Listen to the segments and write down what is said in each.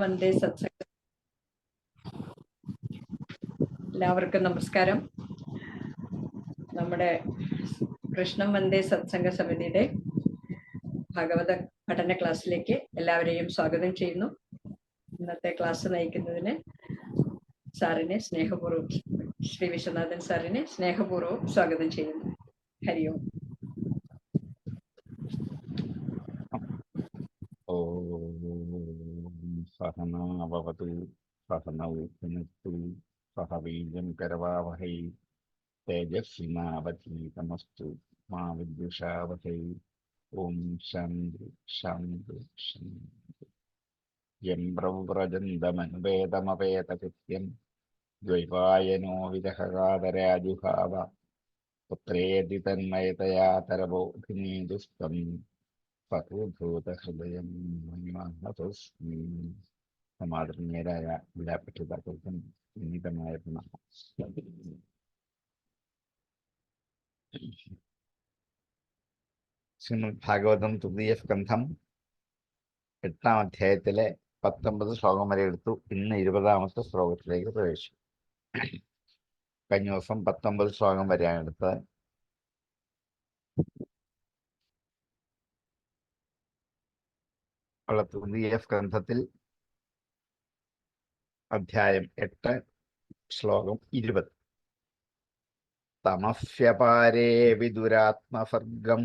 വന്ദേ സത്സംഗ എല്ലാവർക്കും നമസ്കാരം. നമ്മുടെ കൃഷ്ണം വന്ദേ സത്സംഗ സമിതിയുടെ ഭാഗവത പഠന ക്ലാസ്സിലേക്ക് എല്ലാവരെയും സ്വാഗതം ചെയ്യുന്നു. ഇന്നത്തെ ക്ലാസ് നയിക്കുന്നതിന് സാറിനെ സ്നേഹപൂർവ്വം, ശ്രീ വിശ്വനാഥൻ സാറിനെ സ്നേഹപൂർവ്വം സ്വാഗതം ചെയ്യുന്നു. ഹരി ഓം. സഹനാവവതു സഹനൗ പുനസ്തു സഹ വീര്യം കരവാവഹൈ തേജസ്വിനാവധീതമസ്തു മാ വിദ്വിഷാവഹൈ. ഓം ശാന്തി ശാന്തി ശാന്തി. യം പ്രവ്രജന്തമനുപേതമപേതകൃത്യം ദ്വൈപായനോ വിരഹകാതരാജുഹാവ പുത്രേതി തന്മയതയാ തരബോധിനീതുസ്തം പതൂഭൂതഹൃദയം മന്മഹതോസ്മി. സമാദരണീയരായ എല്ലാ പഠിതാക്കൾക്കും വിനീതമായ പ്രണാമം. ശ്രീമദ് ഭാഗവതം തൃതീയ സ്കന്ധം 8-ാം അധ്യായത്തിലെ 19 ശ്ലോകം വരെ എടുത്തു. ഇന്ന് 20-ാമത്തെ ശ്ലോകത്തിലേക്ക് പ്രവേശിച്ചു. കഴിഞ്ഞ ദിവസം 19 ശ്ലോകം വരെയാണ് എടുത്തത്. ഉള്ള തൃതീയ സ്കന്ധത്തിൽ അധ്യായം 8 ശ്ലോകം 20. തമസ്യപാരേ വിദുരാത്മസർഗം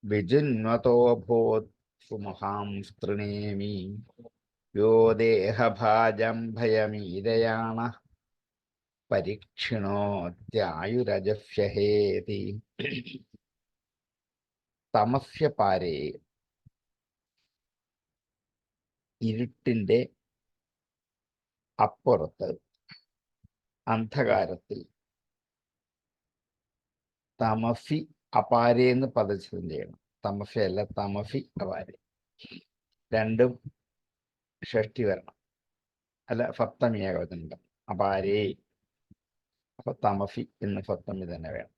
വിജിന്വതോഭൂത് സുമഹാം സ്തൃണേമി യോ ദേഹഭാജം ഭയമീരയാണ പരീക്ഷിണോത്യായുരജഫ്യഹേതി. തമസ്യപാരേ, ഇരുട്ടിന്റെ അപ്പുറത്ത്, അന്ധകാരത്തിൽ. തമസി അപാരേ എന്ന് പദച്ഛേദം ചെയ്യണം. തമസി അല്ല, തമസി അപാരേ. രണ്ടും ഷഷ്ടി വരണം, അല്ല സപ്തമി ഏകവചനം. അപാരേ, അപ്പൊ തമസി എന്ന് സപ്തമി തന്നെ വേണം.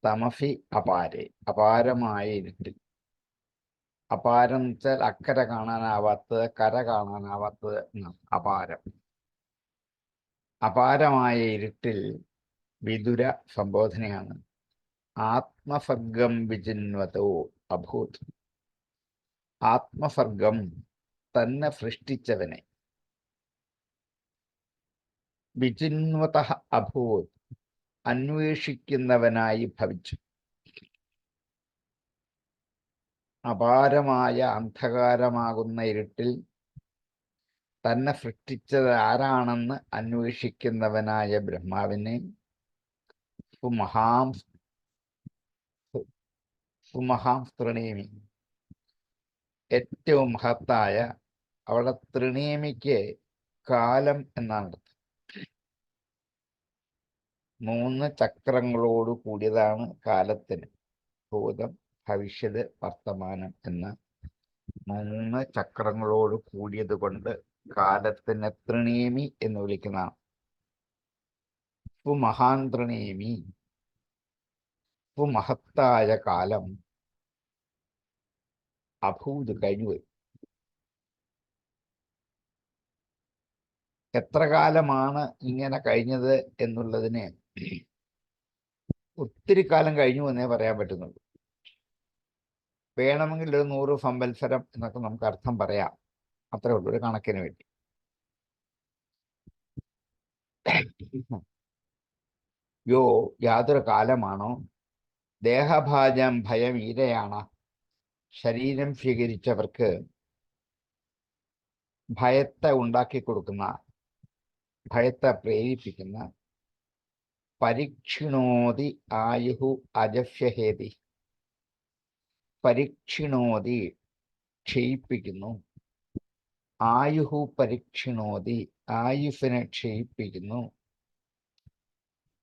തമസി അപാരേ, അപാരമായ ഇരുട്ടിൽ. അപാരം എന്ന് വെച്ചാൽ അക്കര കാണാനാവാത്തത്, കര കാണാനാവാത്തത് എന്നാണ് അപാരം. അപാരമായ ഇരുട്ടിൽ വിദുര സംബോധനയാണ്. ആത്മസർഗം വിജിന്വതോ അഭൂത്. ആത്മസർഗം, തന്നെ സൃഷ്ടിച്ചവനെ. വിജിന്വത അഭൂത്, അന്വേഷിക്കുന്നവനായി ഭവിച്ചു. അപാരമായ അന്ധകാരമാകുന്ന ഇരുട്ടിൽ തന്നെ സൃഷ്ടിച്ചത് ആരാണെന്ന് അന്വേഷിക്കുന്നവനായ ബ്രഹ്മാവിനെ സുമഹാം തൃണേമി, ഏറ്റവും മഹത്തായ. അവിടെ തൃണേമിക്ക് കാലം എന്നാണ് അർത്ഥം. 3 ചക്രങ്ങളോട് കൂടിയതാണ് കാലത്തിന്. ഭൂതം, ഭവിഷ്യത്, വർത്തമാനം എന്ന 3 ചക്രങ്ങളോട് കൂടിയത് കൊണ്ട് കാലത്തിന് തൃണേമി എന്ന് വിളിക്കുന്നതാണ്. സുമഹാൻ തൃണേമി, സുമഹത്തായ കാലം അഭൂത്, കഴിഞ്ഞുപോയി. എത്ര കാലമാണ് ഇങ്ങനെ കഴിഞ്ഞത് എന്നുള്ളതിന് ഒത്തിരി കാലം കഴിഞ്ഞു എന്നേ പറയാൻ പറ്റുന്നുള്ളൂ. വേണമെങ്കിൽ ഒരു 100 സംവത്സരം എന്നൊക്കെ നമുക്ക് അർത്ഥം പറയാം. അത്രേ ഉള്ളൂ, ഒരു കണക്കിന് വേണ്ടി. യോ, യാതൊരു കാലമാണോ, ദേഹഭാജം ഭയം ഈരയാണ്, ശരീരം സ്വീകരിച്ചവർക്ക് ഭയത്തെ ഉണ്ടാക്കി കൊടുക്കുന്ന, ഭയത്തെ പ്രേരിപ്പിക്കുന്ന, പരീക്ഷിണോതി ആയുഹു അജഫ്യഹേതി. പരീക്ഷിണോതി, ക്ഷയിപ്പിക്കുന്നു. ആയുഹു പരീക്ഷിണോതി, ആയുസ്സിനെ ക്ഷയിപ്പിക്കുന്നു.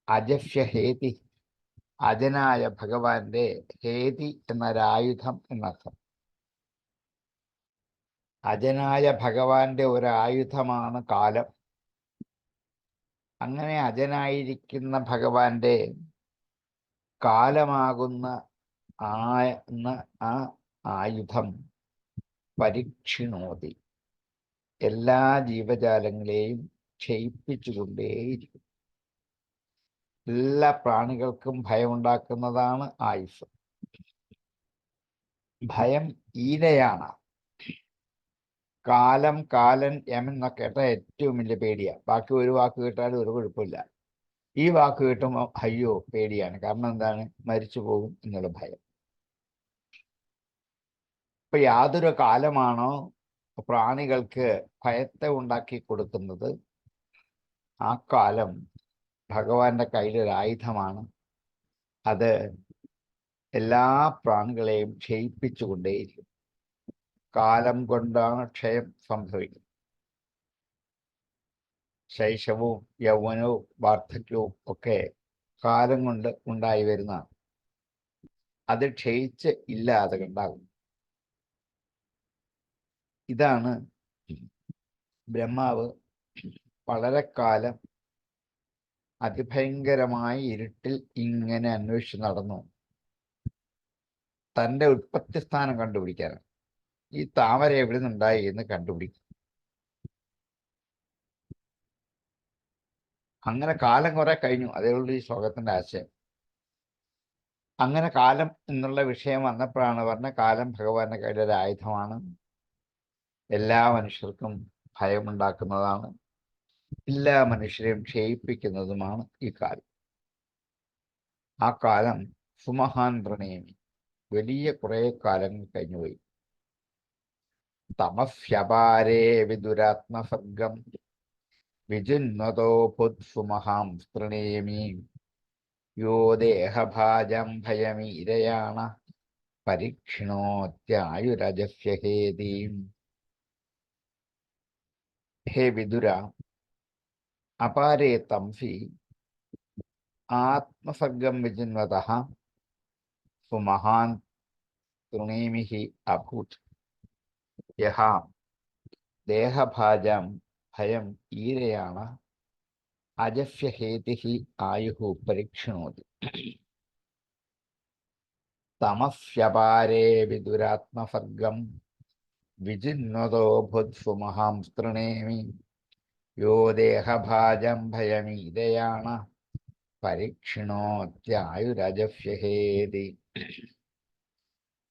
അജഫ്യഹേതി, അജനായ ഭഗവാന്റെ, ഹേതി എന്നൊരായുധം എന്നർത്ഥം. അജനായ ഭഗവാന്റെ ഒരായുധമാണ് കാലം. അങ്ങനെ അജനായിരിക്കുന്ന ഭഗവാന്റെ കാലമാകുന്ന ആ ആയുധം പരീക്ഷിണോതി, എല്ലാ ജീവജാലങ്ങളെയും ക്ഷയിപ്പിച്ചുകൊണ്ടേയിരിക്കും. എല്ലാ പ്രാണികൾക്കും ഭയമുണ്ടാക്കുന്നതാണ് ആയുസ്. ഭയം ഈരയാണ്. കാലം, കാലൻ, യമൻ എന്നൊക്കെ കേട്ടാൽ ഏറ്റവും വലിയ പേടിയാണ്. ബാക്കി ഒരു വാക്ക് കേട്ടാലും ഒരു കുഴപ്പമില്ല. ഈ വാക്ക് കേട്ടുമ്പോൾ അയ്യോ പേടിയാണ്. കാരണം എന്താണ്? മരിച്ചു പോകും എന്നുള്ള ഭയം. ഇപ്പൊ യാതൊരു കാലമാണോ പ്രാണികൾക്ക് ഭയത്തെ ഉണ്ടാക്കി കൊടുക്കുന്നത്, ആ കാലം ഭഗവാന്റെ കയ്യിലൊരു ആയുധമാണ്. അത് എല്ലാ പ്രാണികളെയും ക്ഷയിപ്പിച്ചുകൊണ്ടേയിരിക്കും. കാലം കൊണ്ടാണ് ക്ഷയം സംഭവിക്കുന്നത്. ശൈശവവും യൗവനവും വാർദ്ധക്യവും ഒക്കെ കാലം കൊണ്ട് ഉണ്ടായി വരുന്നതാണ്. അത് ക്ഷയിച്ച് ഇല്ലാതെ ഉണ്ടാകും. ഇതാണ് ബ്രഹ്മാവ് വളരെ കാലം അതിഭയങ്കരമായ ഇരുട്ടിൽ ഇങ്ങനെ അന്വേഷിച്ച് നടന്നു. തൻ്റെ ഉൽപ്പത്തി സ്ഥാനം കണ്ടുപിടിക്കാനാണ്. ഈ താമര എവിടെ നിന്നുണ്ടായി എന്ന് കണ്ടുപിടിക്കും. അങ്ങനെ കാലം കുറെ കഴിഞ്ഞു. അതേയുള്ളൂ ഈ ശ്ലോകത്തിന്റെ ആശയം. അങ്ങനെ കാലം എന്നുള്ള വിഷയം വന്നപ്പോഴാണ് പറഞ്ഞ കാലം ഭഗവാന്റെ കയ്യിലൊരു ആയുധമാണ്. എല്ലാ മനുഷ്യർക്കും ഭയമുണ്ടാക്കുന്നതാണ്. എല്ലാ മനുഷ്യരെയും ക്ഷയിപ്പിക്കുന്നതുമാണ് ഈ കാലം. ആ കാലം സുമഹാൻ പ്രണയമി. വലിയ കുറെ കാലങ്ങൾ കഴിഞ്ഞുപോയി. തമസ്യപാരേ വിദുരാത്മസർഗം വിജുന്വതോ ഭുത്സുമഹാം പ്രണയമി. യോ ദേഹഭാജം ഭയമീരയാണ പരീക്ഷിണോത്യായുരജസ്യ ഹേതീം. ഹേ വിദുര, അപാരേ തംസി ആത്മസർഗം വിജിന്വതഃ സുമഹാൻ തൃണേമിഹി അഭൂത്. യഹ ദേഹഭാജം ഭയം ഈരയാണ് അജസ്യ ഹേതിഹി ആയുഹു പരീക്ഷിണോതി. തമസ്യപാരേ വിദുരാത്മസർഗം വിജിന്വതോ ഭുത്സുമഹാം സ്തൃണേമി. യോ ദേഹഭാജം ഭയമീരയാണ് പരീക്ഷിണോത്യായുരജസ്യ ഹേതി.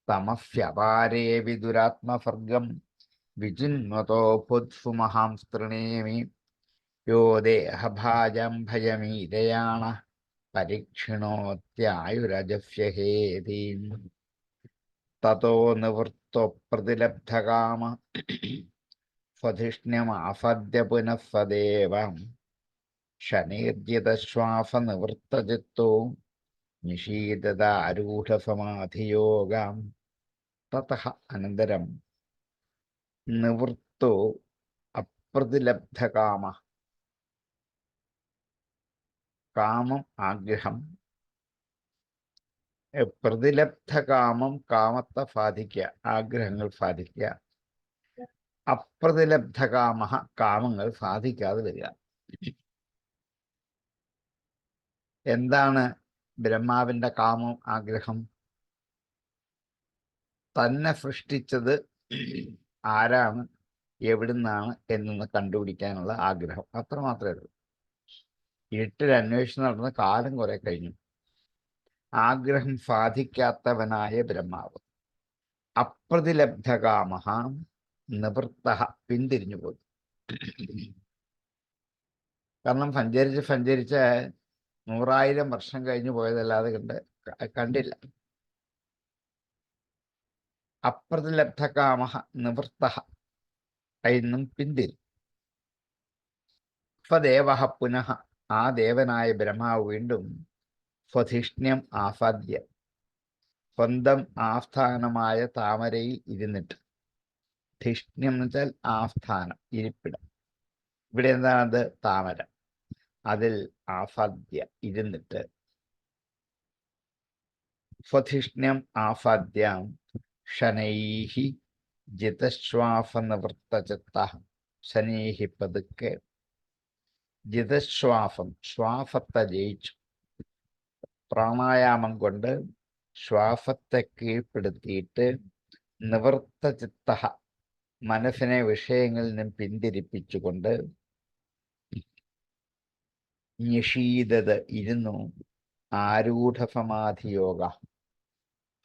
തമസ്യപാരേ വിദുരാത്മസർഗം വിജിന്വതോ ഭുത്സുമഹാം സ്തൃണേമി. യോ ദേഹഭാജം ഭയമീരയാണ് പരീക്ഷിണോത്യായുരജസ്യ ഹേതി. തതോ നിവൃത്തോ പ്രതിലബ്ധകാമ സ്വധിഷ്ണ്യമാസദ്യ പുനഃ സദേവം. ശനേദ്യതശ്വാസനിവൃത്തചിത്തോ നിഷീദതാരൂഢസമാധിയോഗം. തതഃ അനന്തരം നിവൃത്തോ അപ്രതിലബ്ധകാമ. കാമം, ആഗ്രഹം. പ്രതിലബ്ധകാമം, കാമത്തെ സാധിക്കുക, ആഗ്രഹങ്ങൾ സാധിക്കുക. അപ്രതിലബ്ധകാമ, കാമങ്ങൾ സാധിക്കാതെ വരിക. എന്താണ് ബ്രഹ്മാവിന്റെ കാമം, ആഗ്രഹം? തന്നെ സൃഷ്ടിച്ചത് ആരാണ്, എവിടുന്നാണ് എന്നൊന്ന് കണ്ടുപിടിക്കാനുള്ള ആഗ്രഹം. അത്ര മാത്രമേ ഉള്ളൂ. ഇരുട്ടിൽ അന്വേഷണം നടന്ന കാലം കുറെ കഴിഞ്ഞു. ആഗ്രഹം സാധിക്കാത്തവനായ ബ്രഹ്മാവ് അപ്രതിലബ്ധകാമ നിവൃത്ത, പിന്തിരിഞ്ഞു പോയി. കാരണം സഞ്ചരിച്ച് 100,000 വർഷം കഴിഞ്ഞു പോയതല്ലാതെ കണ്ടില്ല. അപ്രതിലബ്ധകാമ നിവൃത്ത എന്നും പിന്തിരി. സ്വദേവ പുനഃ, ആ ദേവനായ ബ്രഹ്മാവ് വീണ്ടും സ്വധിഷ്ണ്യം ആസാദ്യ, സ്വന്തം ആസ്ഥാനമായ താമരയിൽ ഇരുന്നിട്ട്. ധിഷ്ണ്യം എന്ന് വെച്ചാൽ ആസ്ഥാനം, ഇരിപ്പിടം. ഇവിടെ എന്താണത്? താമര. അതിൽ ആസാദ്യ, ഇരുന്നിട്ട്. സ്വധിഷ്ണ്യം ആസാദ്യം ശനൈഹി ജിതശ്വാസനിവൃത്തചിത്ത. ശനൈഹി, പതുക്കെ. ജിതശ്വാസം, ശ്വാസത്തെ ജയിച്ചു. പ്രാണായാമം കൊണ്ട് ശ്വാസത്തെ കീഴ്പ്പെടുത്തിയിട്ട് നിവൃത്തചിത്ത, മനസ്സിനെ വിഷയങ്ങളിൽ നിന്നും പിന്തിരിപ്പിച്ചുകൊണ്ട് നിഷീദത് ഇരുന്നു ആരൂഢസമാധിയോഗ,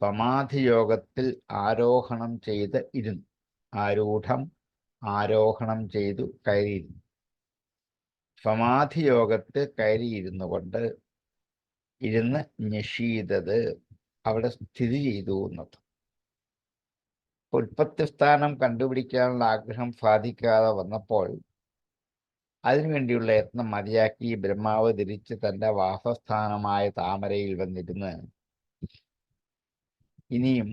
സമാധിയോഗത്തിൽ ആരോഹണം ചെയ്ത് ഇരുന്നു. ആരോഹണം ചെയ്തു കയറിയിരുന്നു. സമാധിയോഗത്തിൽ കയറിയിരുന്നു കൊണ്ട് ഇരുന്ന് നിഷീദത് അവിടെ സ്ഥിതി ചെയ്തു എന്നത്. ഉൽപ്പത്തി സ്ഥാനം കണ്ടുപിടിക്കാനുള്ള ആഗ്രഹം സാധിക്കാതെ വന്നപ്പോൾ അതിനുവേണ്ടിയുള്ള യത്നം മതിയാക്കി ബ്രഹ്മാവ് തിരിച്ച് തൻ്റെ വാസസ്ഥാനമായ താമരയിൽ വന്നിരുന്ന് ഇനിയും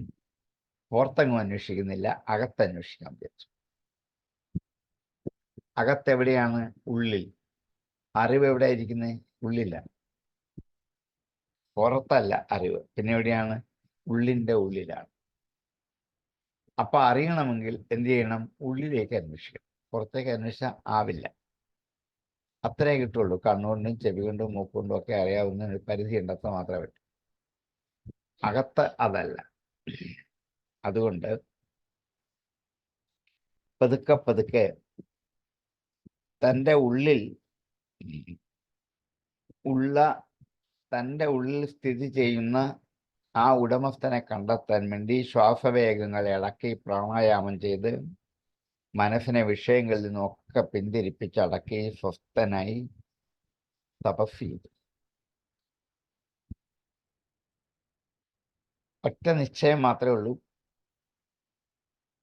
പുറത്തെങ്ങും അന്വേഷിക്കുന്നില്ല, അകത്തന്വേഷിക്കാൻ വിചാരിച്ചു. അകത്തെവിടെയാണ്? ഉള്ളിൽ. അറിവ് എവിടെ ഇരിക്കുന്നത്? ഉള്ളിലാണ്. പുറത്തല്ല അറിവ്. പിന്നെ എവിടെയാണ്? ഉള്ളിൻ്റെ ഉള്ളിലാണ്. അപ്പൊ അറിയണമെങ്കിൽ എന്ത് ചെയ്യണം? ഉള്ളിലേക്ക് അന്വേഷിക്കണം. പുറത്തേക്ക് അന്വേഷിച്ചാൽ ആവില്ല. അത്രേ കിട്ടുള്ളൂ. കണ്ണുകൊണ്ടും ചെവി കൊണ്ടും മൂക്കുകൊണ്ടും ഒക്കെ അറിയാവുന്ന ഒരു പരിധി ഉണ്ടത്ര മാത്രമേ പറ്റൂ. അകത്ത് അതല്ല. അതുകൊണ്ട് പതുക്കെ പതുക്കെ തൻ്റെ ഉള്ളിൽ സ്ഥിതി ചെയ്യുന്ന ആ ഉടമസ്ഥനെ കണ്ടെത്താൻ വേണ്ടി ശ്വാസവേഗങ്ങൾ ഇളക്കി പ്രാണായാമം ചെയ്ത് മനസ്സിനെ വിഷയങ്ങളിൽ നിന്നൊക്കെ പിന്തിരിപ്പിച്ചടക്കി സ്വസ്ഥനായി തപസ് ചെയ്തു. ഒറ്റ നിശ്ചയം മാത്രമേ ഉള്ളൂ,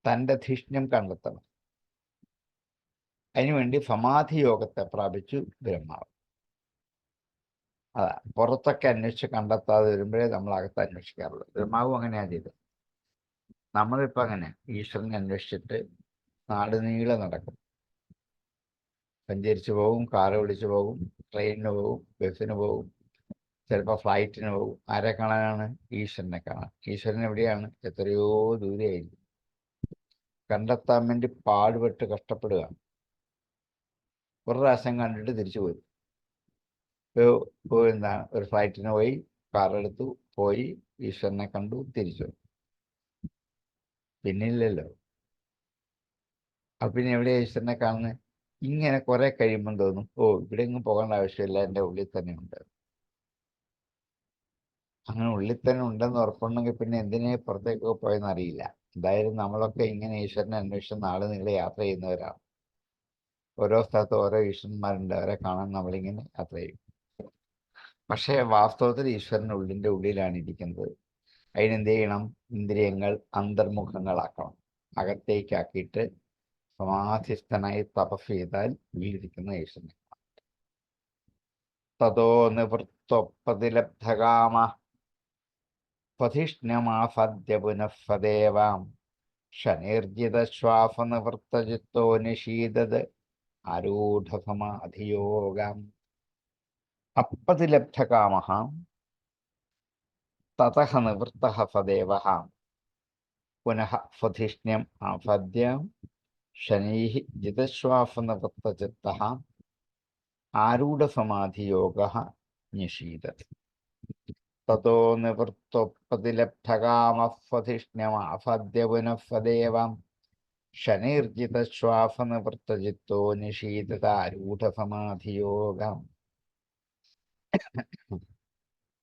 തൻ്റെ ധിഷ്ണ്യം കണ്ടെത്തണം. അതിനുവേണ്ടി സമാധി യോഗത്തെ പ്രാപിച്ചു ബ്രഹ്മാവ്. അതാ പുറത്തൊക്കെ അന്വേഷിച്ച് കണ്ടെത്താതെ വരുമ്പോഴേ നമ്മൾ അകത്ത് അന്വേഷിക്കാറുള്ളൂ. ബ്രഹ്മാവും അങ്ങനെയാണ് ചെയ്തത്. നമ്മളിപ്പോൾ അങ്ങനെ ഈശ്വരനെ അന്വേഷിച്ചിട്ട് നാട് നീളെ നടക്കും. സഞ്ചരിച്ചു പോകും, കാറ് വിളിച്ചു പോകും, ട്രെയിനിന് പോകും, ബസ്സിന് പോകും, ചിലപ്പോൾ ഫ്ലൈറ്റിന് പോകും. ആരെ കാണാനാണ്? ഈശ്വരനെ കാണാൻ. ഈശ്വരൻ എവിടെയാണ്? എത്രയോ ദൂരെയായിരിക്കും. കണ്ടെത്താൻ വേണ്ടി പാടുപെട്ട് കഷ്ടപ്പെടുക. ഒരു പ്രാവശ്യം കണ്ടിട്ട് തിരിച്ചു പോയി. എന്താണ്, ഒരു ഫ്ലൈറ്റിന് പോയി, കാറെടുത്തു, പോയി, ഈശ്വരനെ കണ്ടു, തിരിച്ചു. പിന്നില്ലല്ലോ. അപ്പം പിന്നെ എവിടെയാണ് ഈശ്വരനെ കാണുന്നത്? ഇങ്ങനെ കുറെ കഴിയുമ്പം തോന്നും, ഇവിടെ എങ്ങും പോകേണ്ട ആവശ്യമില്ല, എൻ്റെ ഉള്ളിൽ തന്നെ ഉണ്ട്. അങ്ങനെ ഉള്ളിൽ തന്നെ ഉണ്ടെന്ന് ഉറപ്പുണ്ടെങ്കിൽ പിന്നെ എന്തിനേ പുറത്തേക്കൊക്കെ പോയെന്ന് അറിയില്ല. എന്തായാലും നമ്മളൊക്കെ ഇങ്ങനെ ഈശ്വരനെ അന്വേഷിച്ച് നാളെ നീളെ യാത്ര ചെയ്യുന്നവരാണ്. ഓരോ സ്ഥലത്ത് ഓരോ ഈശ്വരന്മാരുണ്ട്, അവരെ കാണാൻ നമ്മളിങ്ങനെ യാത്ര ചെയ്യും. പക്ഷേ വാസ്തവത്തിൽ ഈശ്വരൻ ഉള്ളിൻ്റെ ഉള്ളിലാണ് ഇരിക്കുന്നത്. അതിനെന്ത് ചെയ്യണം? ഇന്ദ്രിയങ്ങൾ അന്തർമുഖങ്ങളാക്കണം. അകത്തേക്കാക്കിയിട്ട് സമാധിസ്ഥനായി തപസ് ചെയ്താൽ ഉള്ളിരിക്കുന്ന ഈശ്വരനെ. തതോ നിവൃത്തൊപ്പതിലബ്ധകാമ സ്വധിഷ്ണ്യമാസദ്യ പുനഃസദേവാം ശനീർജിതശ്വാസനിവൃത്തചിത്തോ നിഷീദത് ആരൂഢസമാധിയോഗം. അപ്പതിലബ്ധകാമഃ തതഃ നിവൃത്തഃ സദേവഃ പുനഃ സ്വധിഷ്ണ്യം ആസദ്യ ശനൈഃ ജിതശ്വാസനിവൃത്തചിത്തഃ ആരൂഢസമാധിയോഗഃ നിഷീദത്. തതോ നിവൃത്തൊപ്പതിലബ്ധകാമഃ സ്വധിഷ്ണ്യമാസദ്യ പുനഃ സദേവം ശനൈർജിതശ്വാസനിവൃത്തചിത്തോ നിഷീദത് ആരൂഢസമാധിയോഗം.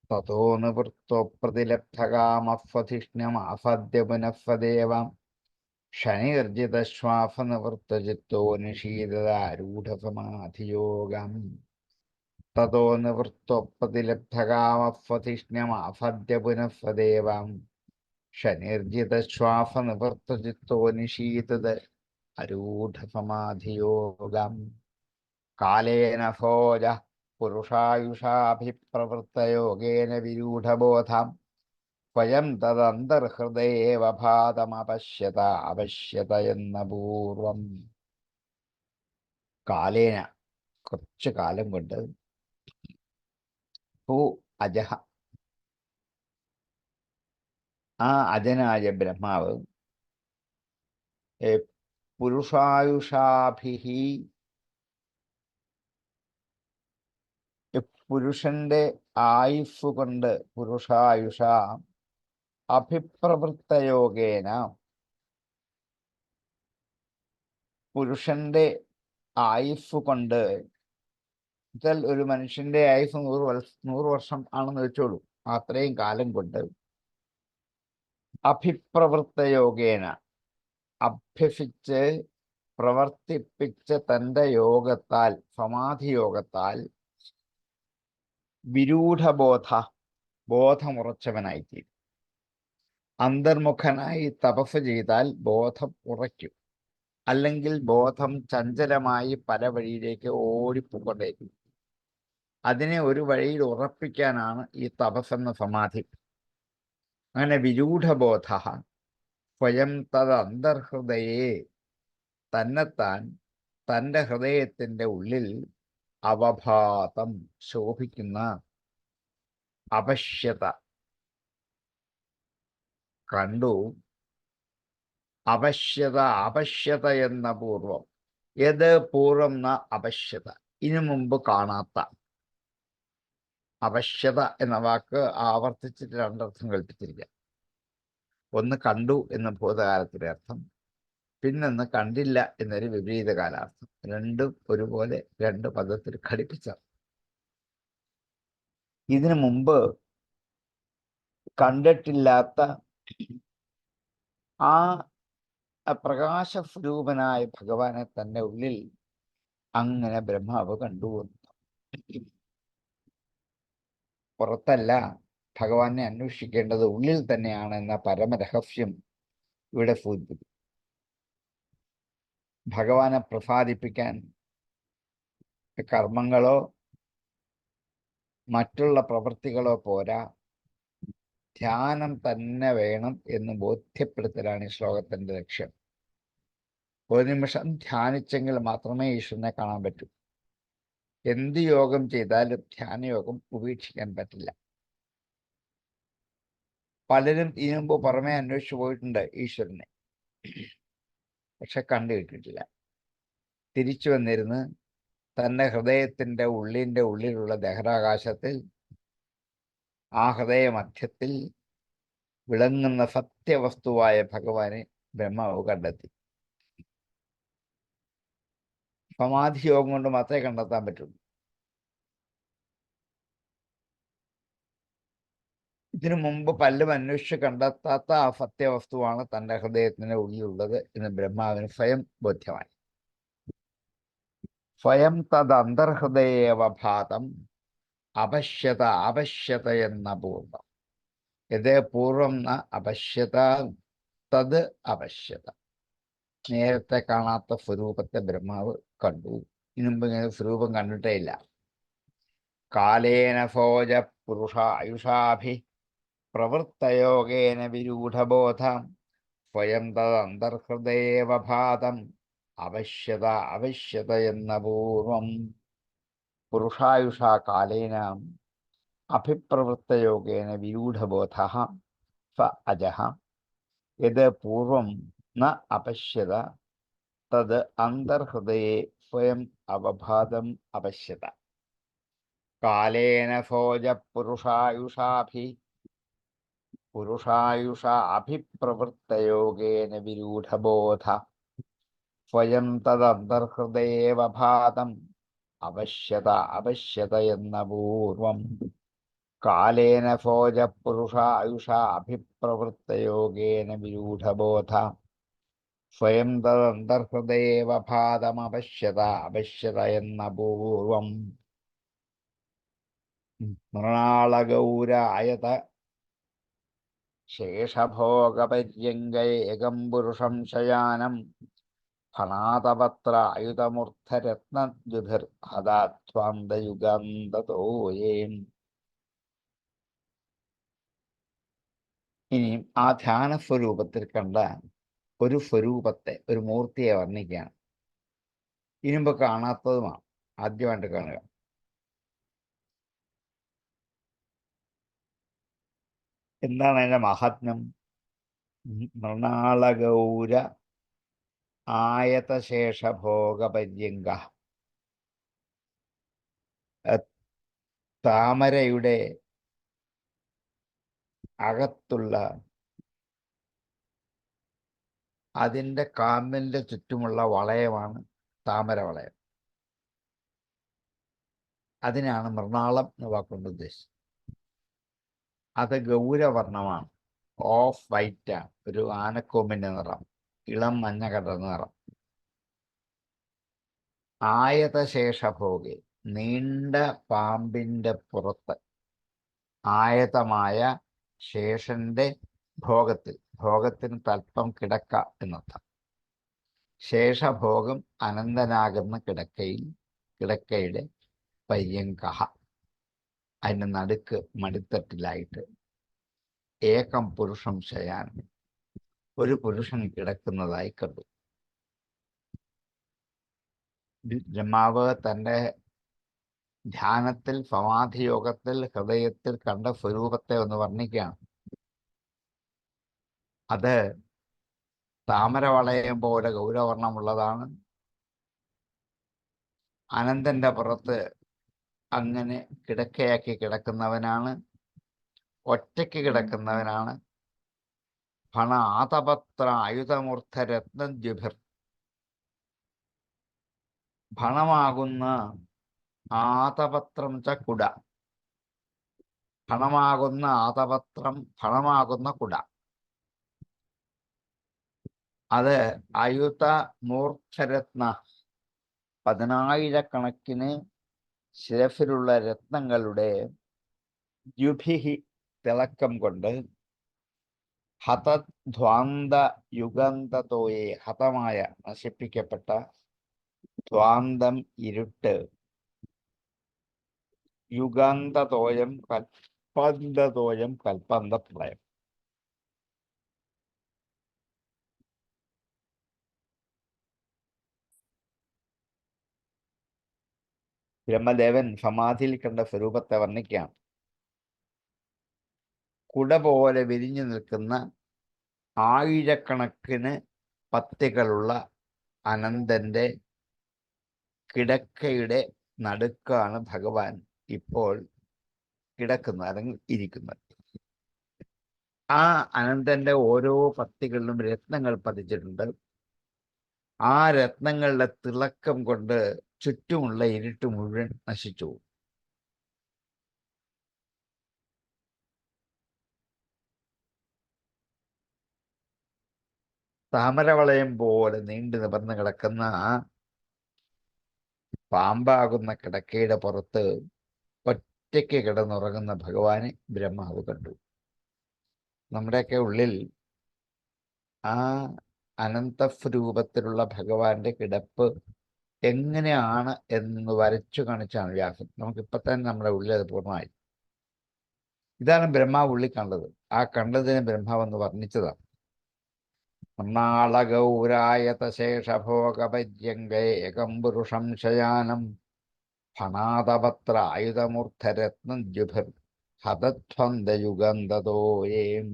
തതോ നിവൃത്തൊപ്പതിലബ്ധകാമഃ സ്വധിഷ്ണ്യമാസദ്യ പുനഃ സദേവം ശനൈർജിതശ്വാസനിവൃത്തചിത്തോ നിഷീദത് ആരൂഢസമാധിയോഗം. തതോ നിവൃത്തൊപ്പതിലബ്ധകാമഃ സ്വധിഷ്ണ്യമാസദ്യ പുനഃ സദേവം ശനൈർജിതശ്വാസനിവൃത്തചിത്തോ നിഷീദത് ആരൂഢസമാധിയോഗം. കാലേന ഭോജ പുരുഷായുഷാഭിപ്രവൃത്തയോഗേന വിരൂഢബോധം സ്വയം തദന്തർഹൃദയേവ ഭാതമപശ്യത എന്ന പൂർവം. കാലേന, കുറച്ചു കാലം കൊണ്ട്, അജഹ, ആ അജനായ ബ്രഹ്മാവ് പുരുഷായുഷാഭിഹി, പുരുഷന്റെ ആയുസ് കൊണ്ട്, പുരുഷായുഷ അഭിപ്രവൃത്തയോഗേന, പുരുഷന്റെ ആയുസ് കൊണ്ട് വെച്ചാൽ ഒരു മനുഷ്യന്റെ ആയുസ് 100 വർഷം ആണെന്ന് വെച്ചോളൂ. അത്രയും കാലം കൊണ്ട് അഭിപ്രവൃത്തയോഗേന അഭ്യസിച്ച് പ്രവർത്തിപ്പിച്ച് തൻ്റെ യോഗത്താൽ, സമാധിയോഗത്താൽ ബോധമുറച്ചവനായിത്തീരും. അന്തർമുഖനായി തപസ് ചെയ്താൽ ബോധം ഉറയ്ക്കും. അല്ലെങ്കിൽ ബോധം ചഞ്ചലമായി പല വഴിയിലേക്ക് ഓടിപ്പോകൊണ്ടേയിരിക്കും. അതിനെ ഒരു വഴിയിൽ ഉറപ്പിക്കാനാണ് ഈ തപസ്സെന്ന സമാധി. അങ്ങനെ വിരൂഢബോധ സ്വയം തത് അന്തർഹൃദയേ, തന്നെത്താൻ തൻ്റെ ഹൃദയത്തിൻ്റെ ഉള്ളിൽ അവഭാതം ശോഭിക്കുന്ന അപശ്യത കണ്ടു. അപശ്യത എന്ന പൂർവം, ഏത് പൂർവം ന അപശ്യത, ഇനു മുമ്പ് കാണാത്ത. അപശ്യത എന്ന വാക്ക് ആവർത്തിച്ചിട്ട് രണ്ടർത്ഥം കൽപ്പിച്ചിരിക്കുക. ഒന്ന് കണ്ടു എന്ന ഭൂതകാലത്തിലെ അർത്ഥം, പിന്നൊന്ന് കണ്ടില്ല എന്നൊരു വിപരീത കാലാർത്ഥം. രണ്ടും ഒരുപോലെ രണ്ട് പദത്തിൽ ഘടിപ്പിച്ച. ഇതിനു മുമ്പ് കണ്ടിട്ടില്ലാത്ത ആ പ്രകാശസ്വരൂപനായ ഭഗവാനെ തന്നെ ഉള്ളിൽ അങ്ങനെ ബ്രഹ്മാവ് കണ്ടു. പുറത്തല്ല ഭഗവാനെ അന്വേഷിക്കേണ്ടത്, ഉള്ളിൽ തന്നെയാണ് എന്ന പരമരഹസ്യം ഇവിടെ സൂചിപ്പിക്കും. ഭഗവാനെ പ്രസാദിപ്പിക്കാൻ കർമ്മങ്ങളോ മറ്റുള്ള പ്രവൃത്തികളോ പോരാ, ധ്യാനം തന്നെ വേണം എന്ന് ബോധ്യപ്പെടുത്തലാണ് ഈ ശ്ലോകത്തിന്റെ ലക്ഷ്യം. ഒരു നിമിഷം ധ്യാനിച്ചെങ്കിൽ മാത്രമേ ഈശ്വരനെ കാണാൻ പറ്റൂ. എന്ത് യോഗം ചെയ്താലും ധ്യാനയോഗം ഉപേക്ഷിക്കാൻ പറ്റില്ല. പലരും ഇതിനുമ്പ് പുറമെ അന്വേഷിച്ചു പോയിട്ടുണ്ട് ഈശ്വരനെ, പക്ഷെ കണ്ടു കിട്ടിയിട്ടില്ല. തിരിച്ചു വന്നിരുന്ന് തൻ്റെ ഹൃദയത്തിൻ്റെ ഉള്ളിലുള്ള ദഹരാകാശത്തിൽ, ആ ഹൃദയമധ്യത്തിൽ വിളങ്ങുന്ന സത്യവസ്തുവായ ഭഗവാനെ ബ്രഹ്മാവ് കണ്ടെത്തി. സമാധിയോഗം കൊണ്ട് മാത്രമേ കണ്ടെത്താൻ പറ്റുള്ളൂ. ഇതിനു മുമ്പ് പലരും അന്വേഷിച്ച് കണ്ടെത്താത്ത ആ സത്യവസ്തുവാണ് തൻ്റെ ഹൃദയത്തിന് ഉള്ളിലുള്ളത് എന്ന് ബ്രഹ്മാവിന് സ്വയം ബോധ്യമായി. സ്വയം തത് അന്തർഹൃദയേവഭാതം അപശ്യത എന്ന പൂർവം. ഇത് പൂർവം ന അപശ്യത തത് അപശ്യത. നേരത്തെ കാണാത്ത സ്വരൂപത്തെ ബ്രഹ്മാവ് കണ്ടു. ഇനുമ്പ് ഇങ്ങനെ സ്വരൂപം കണ്ടിട്ടേ ഇല്ല. കാലേന ഭോജ പുരുഷ ആയുഷാഭി പ്രവൃത്തയോഗേന വിരൂഢബോധ സ്വയം തത് അന്തർഹൃദയേവഭാതം അവശ്യത എന്ന പൂർവം. പുരുഷായുഷ കാലേന അഭിപ്രവൃത്തയോഗേന വിരൂഢബോധ സ അജഃ യത് പൂർവം ന അപശ്യത തത് അന്തർഹൃദയേ സ്വയം അവഭാതം അപശ്യത. കാലേന ഭോജ പുരുഷായുഷ അഭിപ്രവൃത്തയോഗേന വിരൂഢബോധ സ്വയം തദന്തർഹൃദയേവഭാതം അവശ്യത എന്ന പൂർവം. കാലേന ഭോജ പുരുഷായുഷ അഭിപ്രവൃത്തയോഗേന വിരൂഢബോധ സ്വയം തദന്തർഹൃദയേവഭാതം അവശ്യത എന്ന പൂർവം. മൃണാളഗൗരായത ശേഷഭോഗപര്യങ്കേകം പുരുഷം ശയാനം ഫണാതപത്ര ആയുധമൂർധരത്നദ്യുഭിർഹദാത്വാന്തയുഗാന്തതോയേം. ഇനി ആ ധ്യാന സ്വരൂപത്തിൽ കണ്ട ഒരു സ്വരൂപത്തെ, ഒരു മൂർത്തിയെ വർണ്ണിക്കുകയാണ്. ഇനിമ്പ് കാണാത്തതുമാണ്, ആദ്യമായിട്ട് കാണുക. എന്താണ് അതിൻ്റെ മഹാത്മ്യം? മൃണാളഗൗര ആയതശേഷഭോഗപര്യങ്ക. താമരയുടെ അകത്തുള്ള അതിൻ്റെ കാമ്പിൻ്റെ ചുറ്റുമുള്ള വളയമാണ് താമര വളയം. അതിനാണ് മൃണാളം എന്ന വാക്കുകൊണ്ട് ഉദ്ദേശിച്ചത്. അത് ഗൗരവർണ്ണമാണ്, ഓഫ് വൈറ്റാണ്, ഒരു ആനക്കൊമ്പിൻ്റെ നിറം, ഇളം മഞ്ഞ കലർന്ന നിറം. ആയതശേഷഭോഗി, നീണ്ട പാമ്പിൻ്റെ പുറത്ത്, ആയതമായ ശേഷന്റെ ഭോഗത്തിൽ, ഭോഗത്തിന് തൽപ്പം കിടക്ക എന്നർത്ഥം. ശേഷഭോഗം അനന്തനാകുന്ന കിടക്കയുടെ പര്യങ്കഹ, അതിൻ്റെ നടുക്ക് മടിത്തട്ടിലായിട്ട്, ഏകം പുരുഷം ശയാനം, ഒരു പുരുഷൻ കിടക്കുന്നതായി കണ്ടു. ബ്രഹ്മാവ് തൻ്റെ ധ്യാനത്തിൽ, സമാധിയോഗത്തിൽ, ഹൃദയത്തിൽ കണ്ട സ്വരൂപത്തെ ഒന്ന് വർണ്ണിക്കുകയാണ്. അത് താമരവളയം പോലെ ഗൗരവർണ്ണമുള്ളതാണ്. അനന്തന്റെ പുറത്ത് അങ്ങനെ കിടക്കയാക്കി കിടക്കുന്നവനാണ്, ഒറ്റയ്ക്ക് കിടക്കുന്നവനാണ്. ഫണ ആതപത്ര ആയുധമൂർദ്ധ രത്നദ്യുഭിർ, ഫണമാകുന്ന ആതപത്രം ച കുട, ഫണമാകുന്ന ആതപത്രം, ഫണമാകുന്ന കുട, അത് ആയുധ മൂർധരത്ന, 10,000-കണക്കിന് ശിരഫിലുള്ള രത്നങ്ങളുടെ ദ്യുഭിഹി, തിളക്കം കൊണ്ട്, ഹതധ്വാന്ത യുഗന്തതോയെ, ഹതമായ നശിപ്പിക്കപ്പെട്ട, ധ്വാന്തം ഇരുട്ട്, യുഗാന്തതോയം കൽപ്പന്തതോയം, കൽപ്പന്ത പ്രളയം. ബ്രഹ്മദേവൻ സമാധിയിൽ കണ്ട സ്വരൂപത്തെ വർണ്ണിക്കുകയാണ്. കുട പോലെ വിരിഞ്ഞു നിൽക്കുന്ന 1000-കണക്കിന് പത്തികളുള്ള അനന്തന്റെ കിടക്കയുടെ നടുക്കാണ് ഭഗവാൻ ഇപ്പോൾ കിടക്കുന്നത്, അല്ലെങ്കിൽ ഇരിക്കുന്നത്. ആ അനന്തന്റെ ഓരോ പത്തികളിലും രത്നങ്ങൾ പതിച്ചിട്ടുണ്ട്. ആ രത്നങ്ങളുടെ തിളക്കം കൊണ്ട് ചുറ്റുമുള്ള ഇരുട്ട് മുഴുവൻ നശിച്ചു. താമരവളയം പോലെ നീണ്ടു നിവർന്ന് കിടക്കുന്ന പാമ്പാകുന്ന കിടക്കയുടെ പുറത്ത് ഒറ്റയ്ക്ക് കിടന്നുറങ്ങുന്ന ഭഗവാനെ ബ്രഹ്മാവ് കണ്ടു. നമ്മുടെയൊക്കെ ഉള്ളിൽ ആ അനന്തസ്വരൂപത്തിലുള്ള ഭഗവാന്റെ കിടപ്പ് എങ്ങനെയാണ് എന്ന് വരച്ചു കാണിച്ചാണ് വ്യാസൻ. നമുക്കിപ്പോൾ തന്നെ നമ്മുടെ ഉള്ളിൽ അത് പൂർണ്ണമായി. ഇതാണ് ബ്രഹ്മാവ് ഉള്ളിൽ കണ്ടത്. ആ കണ്ടതിനെ ബ്രഹ്മാവെന്ന് വർണ്ണിച്ചതാണ്. മൃണാളഗൗരായതശേഷഭോഗപര്യങ്കേകം പുരുഷം ശയാനം, ഫണാതപത്ര ആയുധമൂർധരത്നദ്യുഭിർ ഹതധ്വന്തയുഗന്തതോയേം.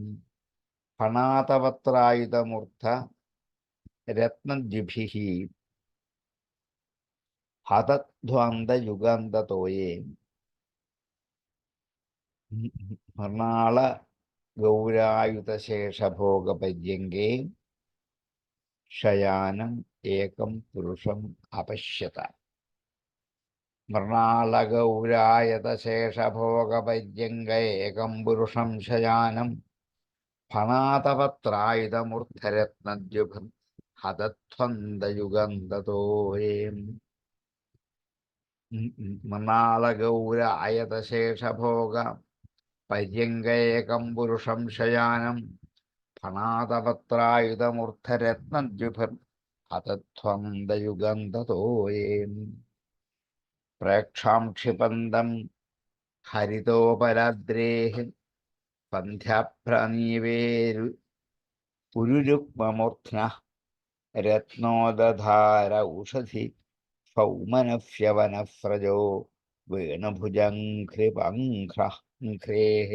ഫണാതപത്രായുധമൂർധ രത്നദ്യുഭിഃ ഹതധ്വന്തയുഗന്തതോയേം. മൃണാള ഗൗരായുധശേഷഭോഗപര്യങ്കേ ശയാനം ഏകം പുരുഷം അപശ്യത. മൃണാളഗൗരായതശേഷഭോഗപര്യങ്ക ഏകം പുരുഷം ശയാനം, ഫണാതപത്രായുധമൂർധരത്നദ്യുഭിർ ഹതധ്വന്തയുഗന്തതോയേം. മൃണാളഗൗരായതശേഷഭോഗ പര്യങ്ക ഏകം പുരുഷം ശയാനം, ഫണാതപത്രായുധമൂർധരത്നദ്യുഭിർ ഹതധ്വന്തയുഗന്തതോയേം. പ്രേക്ഷാം ക്ഷിപന്തം ഹരിതോപരാദ്രേഃ സന്ധ്യാഭ്രനീവേരു പുരുരുക്മമൂർധ്നഃ രത്നോദധാര ഔഷധി സൗമനഫ്യവനസ്രജോ വേണുഭുജംഘ്രിപംഘ്രേഃ.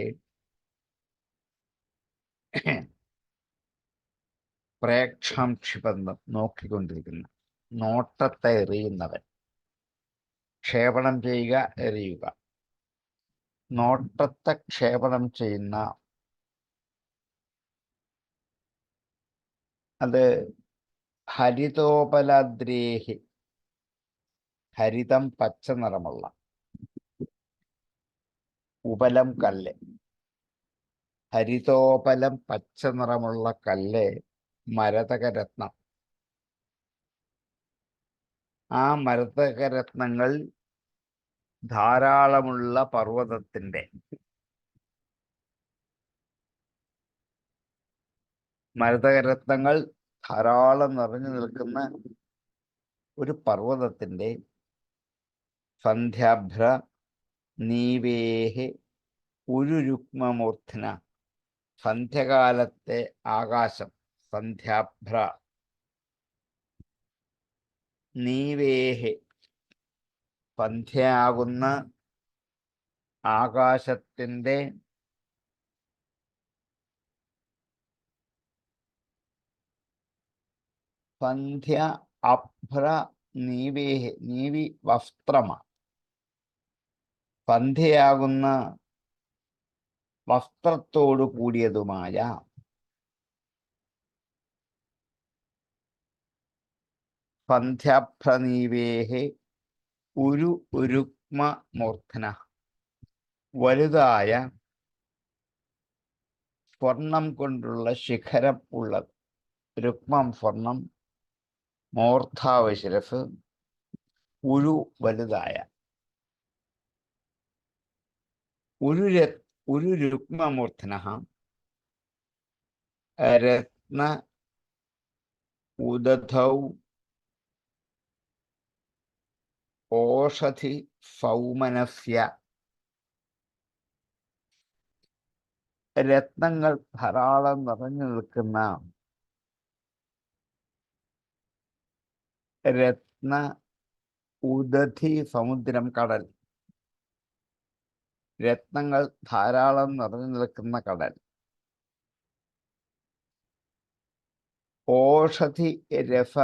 പ്രേക്ഷാം ക്ഷിപന്തം, നോക്കിക്കൊണ്ടിരിക്കുന്ന, നോട്ടത്തെ എറിയുന്നവൻ. ക്ഷേപണം ചെയ്യുക, എറിയുക. നോട്ടത്തെ ക്ഷേപണം ചെയ്യുന്ന അത് ഹരിതോപലാദ്രേഹി, ഹരിതം പച്ച നിറമുള്ള, ഉപലം കല്ല്, ഹരിതോപലം പച്ച നിറമുള്ള കല്ല് മരതകരത്നം. ആ മരതകരത്നങ്ങൾ ധാരാളമുള്ള പർവ്വതത്തിൻ്റെ, മരതകരത്നങ്ങൾ ധാരാളം നിറഞ്ഞു നിൽക്കുന്ന ഒരു പർവ്വതത്തിൻ്റെ സന്ധ്യാഭ്ര നീവേഹെ ഉരുരുക്മമൂർധന, സന്ധ്യകാലത്തെ ആകാശം, സന്ധ്യാഭ്ര നീവേഹെ, സന്ധ്യയാകുന്ന ആകാശത്തിൻ്റെ സന്ധ്യ അഭ്ര നീവേഹെ, നീവി വസ്ത്രമാണ്, സന്ധ്യയാകുന്ന വസ്ത്രത്തോടു കൂടിയതുമായ സന്ധ്യാഭ്രനീവേഹെ ഉരുക്മ മൂർധന, വലുതായ സ്വർണം കൊണ്ടുള്ള ശിഖരം ഉള്ളത്. രുക്മം സ്വർണം, മൂർധാവ് ശിരസ്, ഉരു വലുതായ. ഉരുരുക്മമൂർധന രത്ന ഉദധൗ ഓഷധി സൗമനസ്യ, രത്നങ്ങൾ ധാരാളം നിറഞ്ഞു നിൽക്കുന്ന രത്ന ഉദധി സമുദ്രം, കടൽ, രത്നങ്ങൾ ധാരാളം നിറഞ്ഞു നിൽക്കുന്ന കടൽ. ഓഷധി രസ,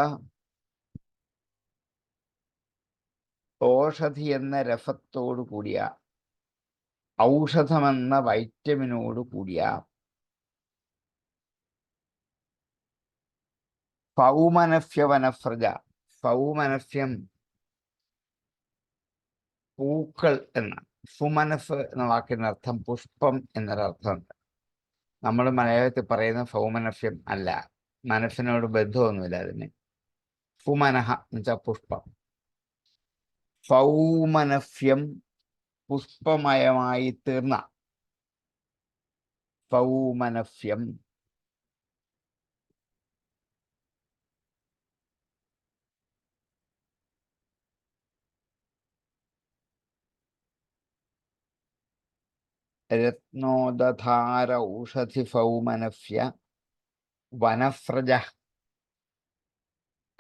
ഓഷധി എന്ന രസത്തോടു കൂടിയ, ഔഷധമെന്ന വൈറ്റമിനോട് കൂടിയ സൗമനസ്യ വനസ്രജ. സൗമനസ്യം പൂക്കൾ എന്ന, സുമനസ് എന്ന വാക്കിനർത്ഥം പുഷ്പം എന്നൊരർത്ഥമുണ്ട്. നമ്മൾ മലയാളത്തിൽ പറയുന്ന സൗമനസ്യം അല്ല, മനസ്സിനോട് ബന്ധമൊന്നുമില്ല അതിന്. സുമനഹ എന്ന് വെച്ചാൽ പുഷ്പം. സൗമനസ്യം പുഷ്പമയമായി തീർന്ന, സൗമനസ്യം രത്നോദധാര ഔഷധി സൗമനസ്യ വനസ്രജ,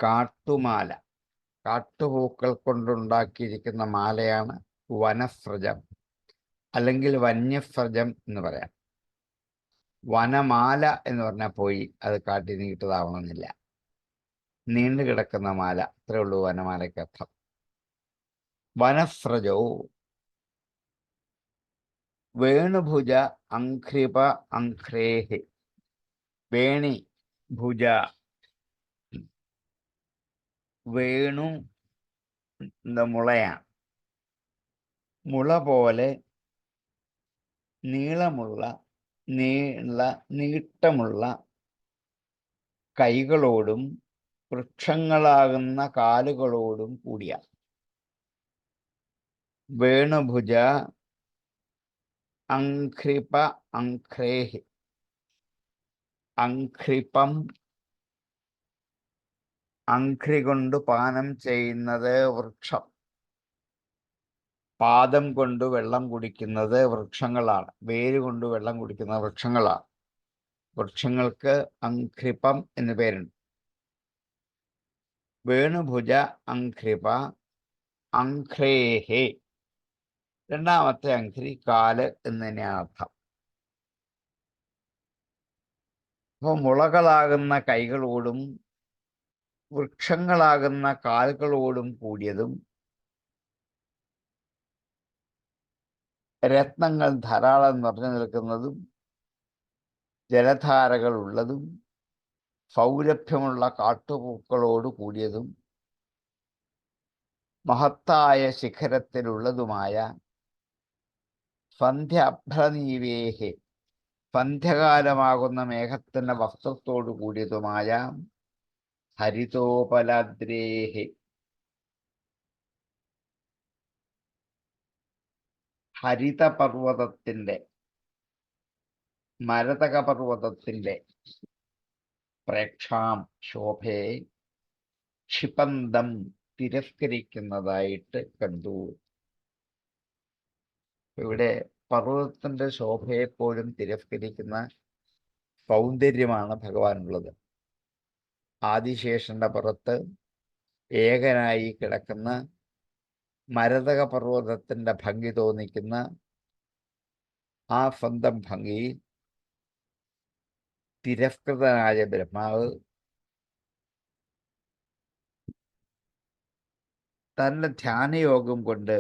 കാട്ടുമാല, കാട്ടുപൂക്കൾ കൊണ്ടുണ്ടാക്കിയിരിക്കുന്ന മാലയാണ് വനസ്രജം, അല്ലെങ്കിൽ വന്യസ്രജം എന്ന് പറയാം. വനമാല എന്ന് പറഞ്ഞാൽ പോയി, അത് കാട്ടി നീട്ടതാവണമെന്നില്ല. നീണ്ടു കിടക്കുന്ന മാല, അത്രേ ഉള്ളൂ വനമാലയ്ക്ക് അർത്ഥം. വനസ്രജോ വേണുഭുജ അംഘ്രിപ അംഘ്രേഹി, വേണി ഭുജ, വേണു മുളയാണ്, മുള പോലെ നീട്ടമുള്ള കൈകളോടും വൃക്ഷങ്ങളാകുന്ന കാലുകളോടും കൂടിയ. വേണുഭുജ അംഘ്രിപ അംഘ്രേഹി, അംഘ്രിപം അംഘ്രി കൊണ്ട് പാനം ചെയ്യുന്നത് വൃക്ഷം, പാദം കൊണ്ട് വെള്ളം കുടിക്കുന്നത് വൃക്ഷങ്ങളാണ്, വേര് കൊണ്ട് വെള്ളം കുടിക്കുന്ന വൃക്ഷങ്ങളാണ്. വൃക്ഷങ്ങൾക്ക് അംഘ്രിപം എന്ന് പേരുണ്ട്. വേണുഭുജ അംഘ്രിപ അംഘ്രേഹേ, രണ്ടാമത്തെ അംഘ്രി കാല് എന്ന് തന്നെയാണ് അർത്ഥം. അപ്പോൾ മുളകളാകുന്ന കൈകളോടും വൃക്ഷങ്ങളാകുന്ന കാലുകളോടും കൂടിയതും, രത്നങ്ങൾ ധാരാളം നിറഞ്ഞു നിൽക്കുന്നതും, ജലധാരകൾ ഉള്ളതും, സൗരഭ്യമുള്ള കാട്ടുപൂക്കളോട് കൂടിയതും മഹത്തായ ശിഖരത്തിലുള്ളതുമായ സന്ധ്യാഭ്രനീവേഹെ സന്ധ്യകാലമാകുന്ന മേഘത്തിന്റെ വസ്ത്രത്തോടു കൂടിയതുമായ ഹരിതോപലാദ്രേഹെ ഹരിതപർവ്വതത്തിന്റെ മരതകപർവ്വതത്തിന്റെ പ്രേക്ഷാം ശോഭയെ ക്ഷിപന്തം തിരസ്കരിക്കുന്നതായിട്ട് കണ്ടു. ഇവിടെ പർവ്വതത്തിന്റെ ശോഭയെപ്പോഴും തിരസ്കരിക്കുന്ന സൗന്ദര്യമാണ് ഭഗവാനുള്ളത്. ആദിശേഷന്റെ പുറത്ത് ഏകനായി കിടക്കുന്ന മരതക പർവ്വതത്തിന്റെ ഭംഗി തോന്നിക്കുന്ന ആ സ്വന്തം ഭംഗി തിരസ്കൃതനായ ബ്രഹ്മാവ് തന്റെ ധ്യാനയോഗം കൊണ്ട്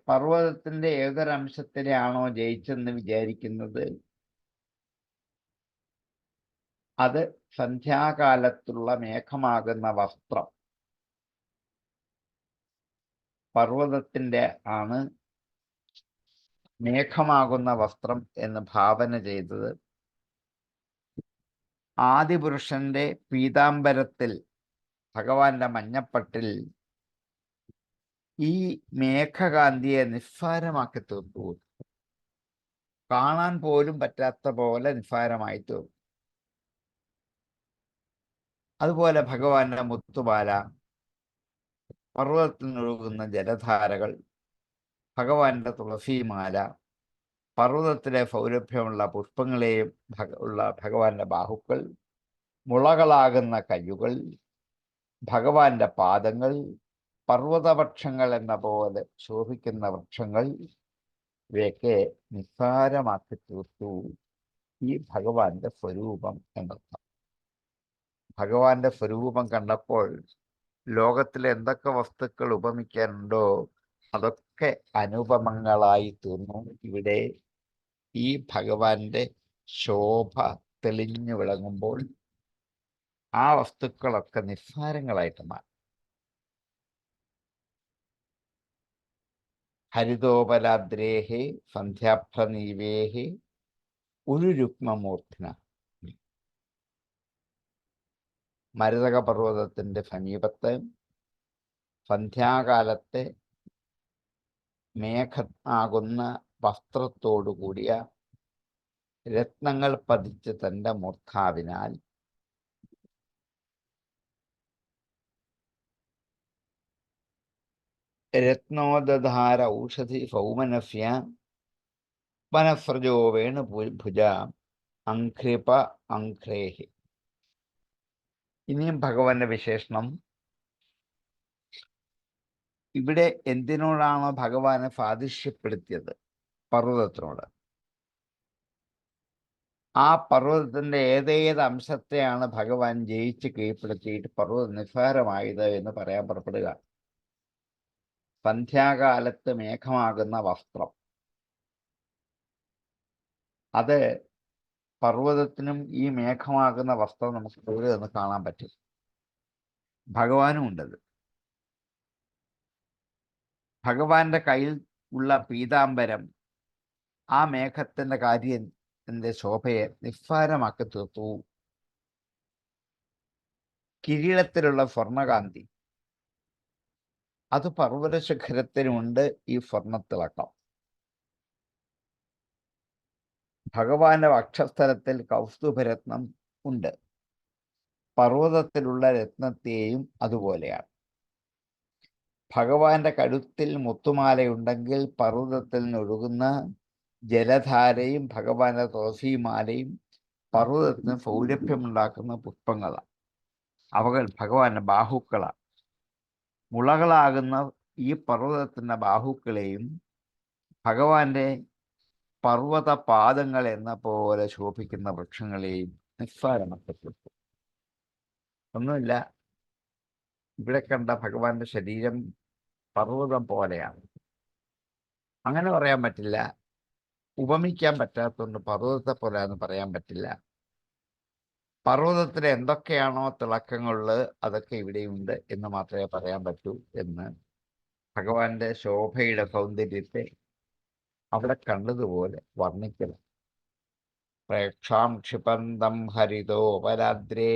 പർവ്വതത്തിന്റെ ഏതൊരംശത്തിനെയാണോ ജയിച്ചെന്ന് വിചാരിക്കുന്നത് അത് സന്ധ്യാകാലത്തുള്ള മേഘമാകുന്ന വസ്ത്രം പർവ്വതത്തിന്റെ ആണ് മേഘമാകുന്ന വസ്ത്രം എന്ന് ഭാവന ചെയ്തത് ആദിപുരുഷന്റെ പീതാംബരത്തിൽ ഭഗവാന്റെ മഞ്ഞപ്പട്ടിൽ ഈ മേഘകാന്തിയെ നിസ്സാരമാക്കി തീർത്തു. കാണാൻ പോലും പറ്റാത്ത പോലെ നിസ്സാരമായി തീർന്നു. അതുപോലെ ഭഗവാന്റെ മുത്തുമാല, പർവ്വതത്തിൽ നിന്നൊഴുകുന്ന ജലധാരകൾ, ഭഗവാന്റെ തുളസിമാല, പർവ്വതത്തിലെ സൗരഭ്യമുള്ള പുഷ്പങ്ങളെയും ഉള്ള ഭഗവാന്റെ ബാഹുക്കൾ, മുളകളാകുന്ന കയ്യുകൾ, ഭഗവാന്റെ പാദങ്ങൾ, പർവ്വതവൃക്ഷങ്ങൾ എന്ന പോലെ ശോഭിക്കുന്ന വൃക്ഷങ്ങൾ, ഇവയൊക്കെ നിസ്സാരമാക്കി തീർത്തു ഈ ഭഗവാന്റെ സ്വരൂപം എന്നർത്ഥം. ഭഗവാന്റെ സ്വരൂപം കണ്ടപ്പോൾ ലോകത്തിലെ എന്തൊക്കെ വസ്തുക്കൾ ഉപമിക്കാനുണ്ടോ അതൊക്കെ അനുപമങ്ങളായി തീർന്നു. ഇവിടെ ഈ ഭഗവാന്റെ ശോഭ തെളിഞ്ഞു വിളങ്ങുമ്പോൾ ആ വസ്തുക്കളൊക്കെ നിസ്സാരങ്ങളായിട്ട് മാറി. ഹരിതോപലാദ്രേഹേ സന്ധ്യാഭ്രനീവേഹേ ഒരു രുക്മമൂർത്തിന. മരതക പർവ്വതത്തിന്റെ സമീപത്ത് സന്ധ്യാകാലത്തെ മേഘമാകുന്ന വസ്ത്രത്തോടു കൂടിയ രത്നങ്ങൾ പതിച്ച് തന്റെ മൂർധാവിനാൽ രത്നോദധാര ഔഷധി സൗമനസ്യ വനസ്രജോ വേണുഭുജ അംഘ്രിപ അംഘ്രേഹി. ഇനിയും ഭഗവാന്റെ വിശേഷണം. ഇവിടെ എന്തിനോടാണോ ഭഗവാനെ സാദൃശ്യപ്പെടുത്തിയത്, പർവ്വതത്തിനോട്, ആ പർവ്വതത്തിന്റെ ഏതേത് അംശത്തെയാണ് ഭഗവാൻ ജയിച്ച് കീഴ്പ്പെടുത്തിയിട്ട് പർവ്വതം നിസ്സാരമായത് എന്ന് പറയാൻ പുറപ്പെടുക. സന്ധ്യാകാലത്ത് മേഘമാകുന്ന വസ്ത്രം, അത് പർവ്വതത്തിനും ഈ മേഘമാകുന്ന വസ്ത്രം നമുക്ക് ദൂരെ നിന്ന് കാണാൻ പറ്റും. ഭഗവാനും ഉണ്ടത്. ഭഗവാന്റെ കയ്യിൽ ഉള്ള പീതാംബരം ആ മേഘത്തിന്റെ കാര്യത്തിന്റെ ശോഭയെ നിസ്സാരമാക്കി തീർത്തു. കിരീടത്തിലുള്ള സ്വർണകാന്തി, അത് പർവ്വതശിഖരത്തിനുമുണ്ട് ഈ സ്വർണത്തിളക്കം. ഭഗവാന്റെ വക്ഷസ്ഥലത്തിൽ കൗസ്തുഭരത്നം ഉണ്ട്. പർവ്വതത്തിലുള്ള രത്നത്തെയും അതുപോലെയാണ്. ഭഗവാന്റെ കഴുത്തിൽ മുത്തുമാലയുണ്ടെങ്കിൽ പർവ്വതത്തിൽ നിന്നൊഴുകുന്ന ജലധാരയും ഭഗവാന്റെ തുളസിമാലയും പർവ്വതത്തിന് സൗരഭ്യമുണ്ടാക്കുന്ന പുഷ്പങ്ങളാണ്. അവകൾ ഭഗവാന്റെ ബാഹുക്കളാണ്. മുളകളാകുന്ന ഈ പർവ്വതത്തിന്റെ ബാഹുക്കളെയും ഭഗവാന്റെ പർവ്വത പാദങ്ങൾ എന്ന പോലെ ശോഭിക്കുന്ന വൃക്ഷങ്ങളെയും നിസ്സാരമാക്കപ്പെട്ടു. ഒന്നുമില്ല, ഇവിടെ കണ്ട ഭഗവാന്റെ ശരീരം പർവ്വതം പോലെയാണ്. അങ്ങനെ പറയാൻ പറ്റില്ല. ഉപമിക്കാൻ പറ്റാത്തതുകൊണ്ട് പർവ്വതത്തെ പോലെയാണെന്ന് പറയാൻ പറ്റില്ല. പർവ്വതത്തിൽ എന്തൊക്കെയാണോ തിളക്കങ്ങളുള്ളത് അതൊക്കെ ഇവിടെയുണ്ട് എന്ന് മാത്രമേ പറയാൻ പറ്റൂ എന്ന് ഭഗവാന്റെ ശോഭയുടെ സൗന്ദര്യത്തെ അവിടെ കണ്ടതുപോലെ വർണ്ണിക്കണം. പ്രേക്ഷാം ക്ഷിപന്തം ഹരിതോപരാദ്രേ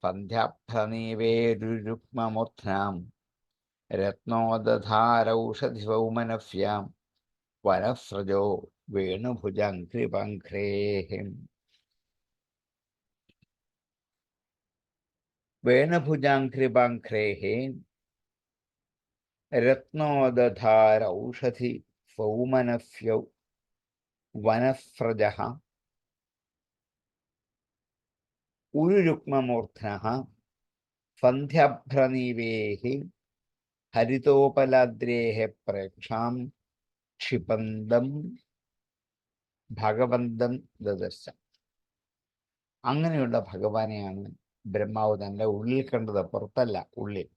സന്ധ്യാഭ്രനീവേരുരുക്മമൂർധ്നാം രത്നോദധാരൗഷധിവൗമനഫ്യാം വനസ്രജോ വേണുഭുജാംഘ്രിപംഘ്രേഃ. വേണുഭുജാംഘ്രിപംഘ്രേഃ രത്നോദധാരൗഷധി വൗമനഫ്യൗ വനസ്രജഃ ഉരുരുക്മമൂർധ്നഃ സന്ധ്യാഭ്രനീവേഃ ഹരിതോപലാദ്രേഃ പ്രേക്ഷാം ക്ഷിപന്തം ഭഗവന്തം ദദർശ. അങ്ങനെയുള്ള ഭഗവാനെയാണ് ബ്രഹ്മാവ് തൻ്റെ ഉള്ളിൽ കണ്ടത്, പുറത്തല്ല, ഉള്ളിൽ.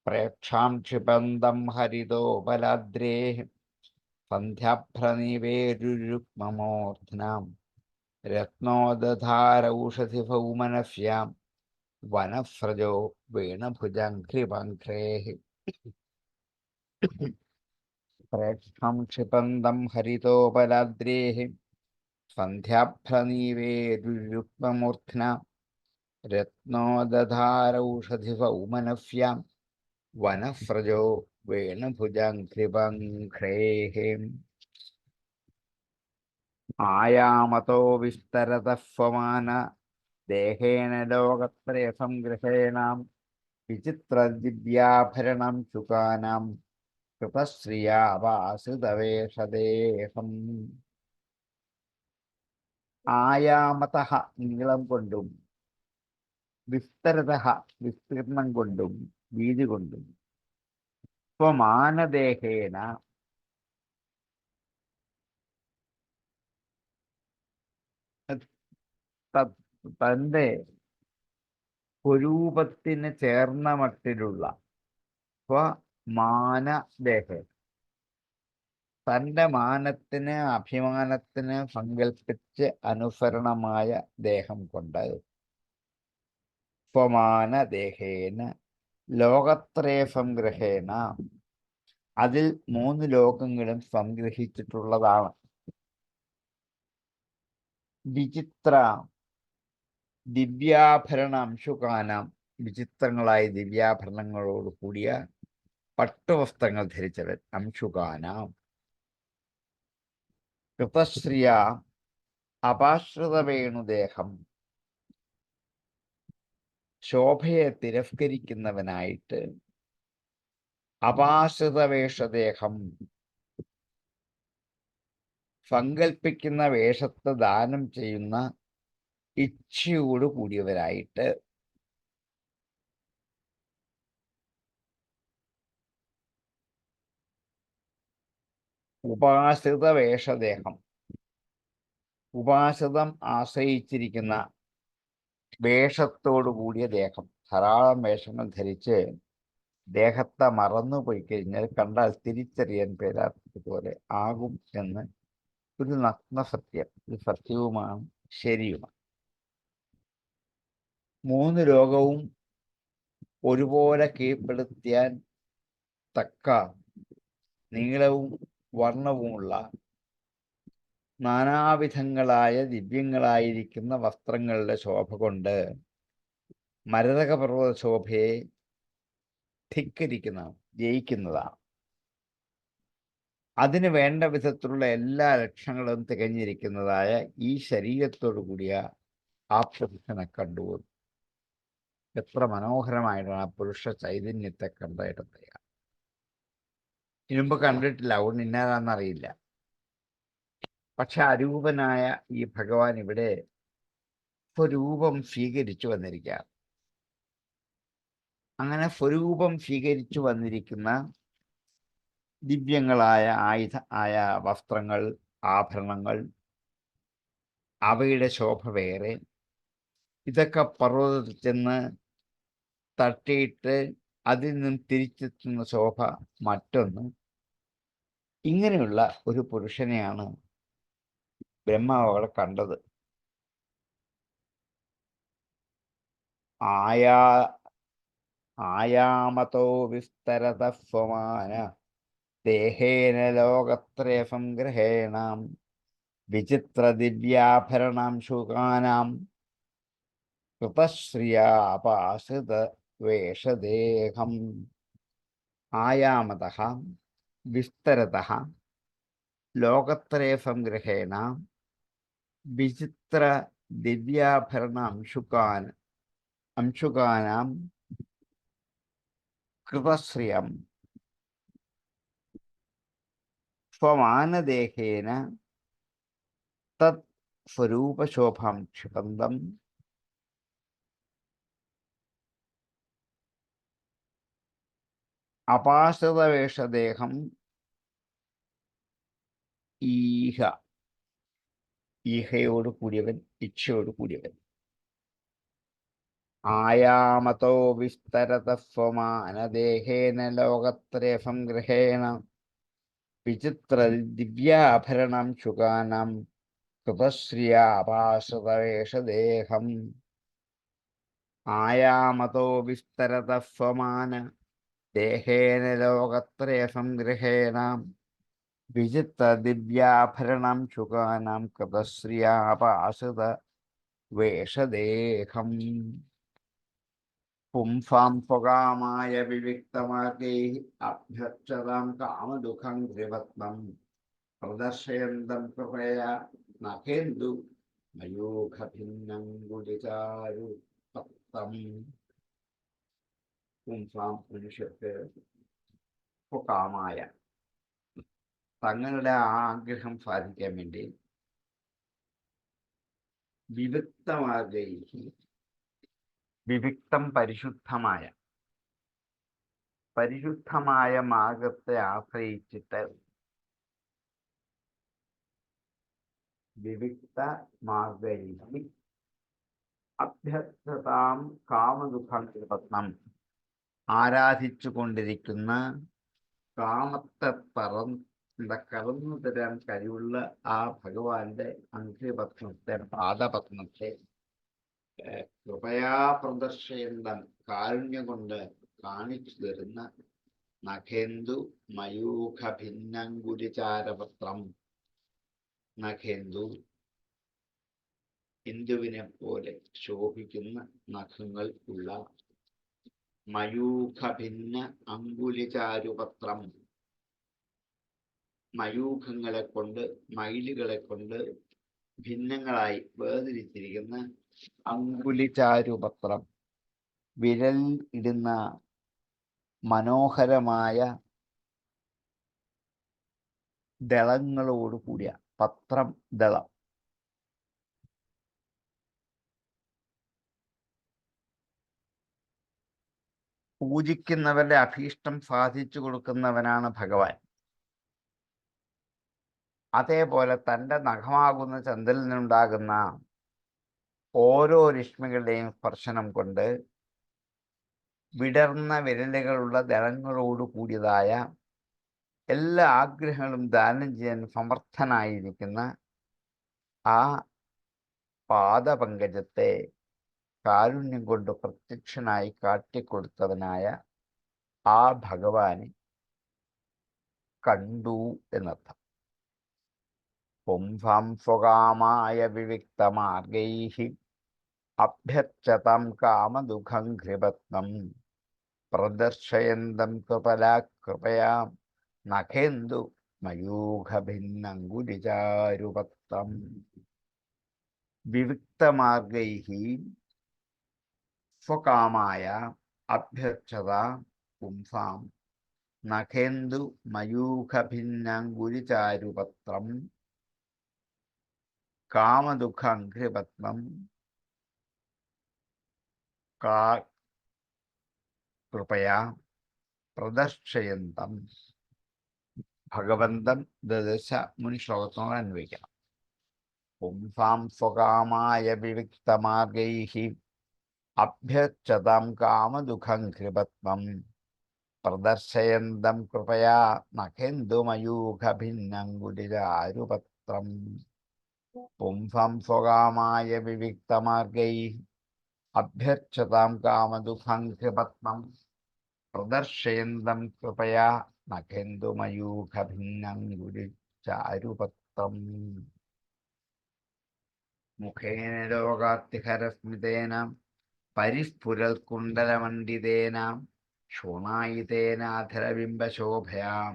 പ്രേക്ഷാം ക്ഷിപന്തം ഹരിതോപലാദ്രേഃ സന്ധ്യാഭ്രനീവേരുരുക്മമൂർധ്നാം രത്നോദധാരൗഷധിഭൗമനഫ്യാം വനസ്രജോ വേണുഭുജാംഘ്രിപംഘ്രേഃ. പ്രേക്ഷാം ക്ഷിപന്തം ഹരിതോപലാദ്രേഃ സന്ധ്യാഭ്രനീവേരുരുക്മമൂർധ്നാം രത്നോദധാരൗഷധിഭൗമനഫ്യാം വനസ്രജോ വേണുഭുജാംഘ്രിപംഘ്രേഃ. ആയാമതോ വിസ്തരതഃ ദേഹേന ലോകത്രയ സംഗ്രഹേണാം വിചിത്രദിവ്യാഭരണം ശുകാനാം കൃതശ്രിയാവാസുതവേഷദേഹം. ആയാമതഃ നീളം കൊണ്ടും, വിസ്തരതഃ വിസ്തീർണം കൊണ്ടും, വീതി കൊണ്ടും, സ്വമാനദേഹേന തൻ്റെ സ്വരൂപത്തിന് ചേർന്ന മട്ടിലുള്ള സ്വമാനദേഹ, തൻ്റെ മാനത്തിന് അഭിമാനത്തിന് സങ്കൽപ്പിച്ച് അനുസരണമായ ദേഹം കൊണ്ട് സ്വമാനദേഹേന ലോകത്രയ സംഗ്രഹേണ, അതിൽ 3 ലോകങ്ങളും സംഗ്രഹിച്ചിട്ടുള്ളതാണ്. വിചിത്ര ദിവ്യാഭരണ അംശുകാനാം, വിചിത്രങ്ങളായ ദിവ്യാഭരണങ്ങളോട് കൂടിയ പട്ടുവസ്ത്രങ്ങൾ ധരിച്ചവൻ. അംശുകാനാം കൃതശ്രിയ അപാശ്രിതവേണുദേഹം, ശോഭയെ തിരസ്കരിക്കുന്നവനായിട്ട് അപാശ്രിതവേഷദേഹം, സങ്കൽപ്പിക്കുന്ന വേഷത്തെ ദാനം ചെയ്യുന്ന ഇച്ഛയോട് കൂടിയവരായിട്ട് ഉപാശ്രിത വേഷദേഹം, ഉപാശ്രിതം ആശ്രയിച്ചിരിക്കുന്ന വേഷത്തോടു കൂടിയ ദേഹം. ധാരാളം വേഷങ്ങൾ ധരിച്ച് ദേഹത്തെ മറന്നു പോയി കഴിഞ്ഞാൽ കണ്ടാൽ തിരിച്ചറിയാൻ പേരാത്തതുപോലെ ആകും എന്ന് ഒരു നഗ്നസത്യം. ഇത് സത്യവുമാണ്, ശരിയുമാണ്. 3 ലോകവും ഒരുപോലെ കീഴ്പ്പെടുത്തിയാൻ തക്ക നീളവും വർണ്ണവുമുള്ള നാനാവിധങ്ങളായ ദിവ്യങ്ങളായിരിക്കുന്ന വസ്ത്രങ്ങളുടെ ശോഭ കൊണ്ട് മരതകപർവ്വത ശോഭയെ ധിക്കരിക്കുന്നതാണ്, ജയിക്കുന്നതാണ്. അതിന് വേണ്ട വിധത്തിലുള്ള എല്ലാ ലക്ഷണങ്ങളും തികഞ്ഞിരിക്കുന്നതായ ഈ ശരീരത്തോടു കൂടിയ ആ പുരുഷനെ കണ്ടു. എത്ര മനോഹരമായിട്ടാണ് ആ പുരുഷ ചൈതന്യത്തെ കണ്ടിടത്തയാണ്. മുമ്പ് കണ്ടിട്ടില്ല, അതുകൊണ്ട് ഇന്നാതാണെന്നറിയില്ല. പക്ഷെ അരൂപനായ ഈ ഭഗവാൻ ഇവിടെ സ്വരൂപം സ്വീകരിച്ചു വന്നിരിക്കുകയാണ്. അങ്ങനെ സ്വരൂപം സ്വീകരിച്ചു വന്നിരിക്കുന്ന ദിവ്യങ്ങളായ വസ്ത്രങ്ങൾ, ആഭരണങ്ങൾ, അവയുടെ ശോഭ വേറെ. ഇതൊക്കെ പർവ്വതത്തിൽ ചെന്ന് തട്ടിയിട്ട് അതിൽ നിന്നും തിരിച്ചെത്തുന്ന ശോഭ മറ്റൊന്ന്. ഇങ്ങനെയുള്ള ഒരു പുരുഷനെയാണ് ബ്രഹ്മാവ് അവിടെ കണ്ടത്. ആയാ ആയാമതോ വിസ്തരതഃ സ്വമാന ദേഹേന ലോകത്രയം ഗ്രഹേണ വിചിത്രദിവ്യാഭരണം ശുകാനാം കൃതശ്രിയാപാശ്രിത വേഷദേഹം. ആയാമതഃ വിസ്തരതഃ ലോകത്രയം ഗ്രഹേണ വിചിത്ര ദിവ്യാഭരണ അംശുകാനാം കൃതശ്രിയം സ്വമാനദേഹേന തത് സ്വരൂപശോഭം ക്ഷിപന്തം അപാശ്രിതവേഷദേഹം ഈഹയോട് കൂടിയവൻ, ഇച്ഛയോട് കൂടിയവൻ. ആയാമതോ വിസ്തരതഃ സ്വമാനദേഹേന ലോകത്രയം ഗ്രഹേണ വിചിത്ര ദിവ്യാഭരണം ശുകാനാം കൃതശ്രിയാപാശ്രിതവേഷദേഹം. ആയാമതോ വിസ്തരതഃ സ്വമാന ദേഹേന ലോകത്രയം ഗ്രഹേണ വിചിത്ര ദിവ്യാഭരണം ശുകാനാം കൃതശ്രിയാപാശ്രിത വേഷദേഹം. പുംസാം സ്വകാമായ വിവിക്തമാർഗൈഃ അഭ്യക്ഷതാം കാമദുഃഖം ഘൃവത്നം പ്രദർശയന്തം കൃപയാ നഖേന്ദു മയൂഖഭിന്നംഗുലിചാരുപത്തം. പുംസാം മനുഷ്യർക്ക് സ്വകാമായ തങ്ങളുടെ ആഗ്രഹം സാധിക്കാൻ വേണ്ടി വിവിക്തമാർഗൈഃ വിവിക്തം പരിശുദ്ധമായ മാർഗത്തെ ആശ്രയിച്ചിട്ട് വിവിക്ത മാർഗൈഃ അഭ്യർത്ഥതാം കാമദുഃഖം ത്രിപത്നം ആരാധിച്ചു കൊണ്ടിരിക്കുന്ന കാമത്തെ കറന്നു തരാൻ കഴിവുള്ള ആ ഭഗവാന്റെ അംഘ്രിപത്നത്തെ, പാദപത്നത്തെ കൃപയാ പ്രദർശയന്തം കാരുണ്യം കൊണ്ട് കാണിച്ചു തരുന്ന നഖേന്ദു മയൂഖ ഭിന്നങ്കുലിചാരപത്രം. നഖേന്ദു ഇന്ദുവിനെ പോലെ ശോഭിക്കുന്ന നഖങ്ങൾ ഉള്ള മയൂഖ ഭിന്ന അങ്കുലിചാരുപത്രം. മയൂഖങ്ങളെ കൊണ്ട്, മയിലുകളെ കൊണ്ട് ഭിന്നങ്ങളായി വേർതിരിച്ചിരിക്കുന്ന അങ്കുലിചാരുപത്രം, വിരൽ ഇടുന്ന മനോഹരമായ ദളങ്ങളോട് കൂടിയ പത്രം, ദളം. പൂജിക്കുന്നവരുടെ അഭീഷ്ടം സാധിച്ചു കൊടുക്കുന്നവനാണ് ഭഗവാൻ. അതേപോലെ തൻ്റെ നഖമാകുന്ന ചന്ദ്രനിൽ നിന്നുണ്ടാകുന്ന ഓരോ രശ്മികളുടെയും സ്പർശനം കൊണ്ട് വിടർന്ന വിരലുകളുള്ള ദളങ്ങളോട് കൂടിയതായ എല്ലാ ആഗ്രഹങ്ങളും ദാനം ചെയ്യാൻ സമർത്ഥനായിരിക്കുന്ന ആ പാദപങ്കജത്തെ കാരുണ്യം കൊണ്ട് പ്രത്യക്ഷനായി കാട്ടിക്കൊടുത്തവനായ ആ ഭഗവാനെ കണ്ടു എന്നർത്ഥം. പുംസാം സ്വകാമായ വിവിക്തമാർഗൈഃ അഭ്യർച്ചതാം കാമദുഃഖം ഘൃപത്നം പ്രദർശയന്തം കൃപയാ നഖേന്ദു മയൂഖഭിന്നങ്കുലിചാരുപത്രം. വിവിക്തമാർഗൈഃ സ്വകാമായ അഭ്യർച്ചത പുംസാം നഖേന്ദു മയൂഖഭിന്നങ്കുലിചാരുപത്രം കാമദുഃഖഘ്രിപത്നം കൃപയാ പ്രദർശയന്തം. ഭഗവന്തം ദശ മുൻ ശ്ലോകത്തോട് അന്വയിക്കണം. പുംസാം സ്വകാമായ വിവിക്തമാർഗൈഃ അഭ്യർച്ചതാം കാമദുഃഖം ഘൃപത്നം പ്രദർശയന്തം കൃപയാ നഖേന്ദുമയൂഖഭിന്നങ്കുലിചാരുപത്രം. പുംസാം സ്വകാമായ വിവിക്തമാർഗൈഃ അഭ്യർച്ചതാം കാമദുഃഖാംഘ്രിപത്മം പ്രദർശയന്തം കൃപയാ നഖേന്ദുമയൂഖഭിന്നം ഗുരുചാരുപത്രം മുഖേന ലോകാത്തിഹരസ്മിതേന പരിസ്ഫുരൽകുണ്ടലമണ്ഡിതേന ശോണായിതേന അധരബിംബശോഭയാം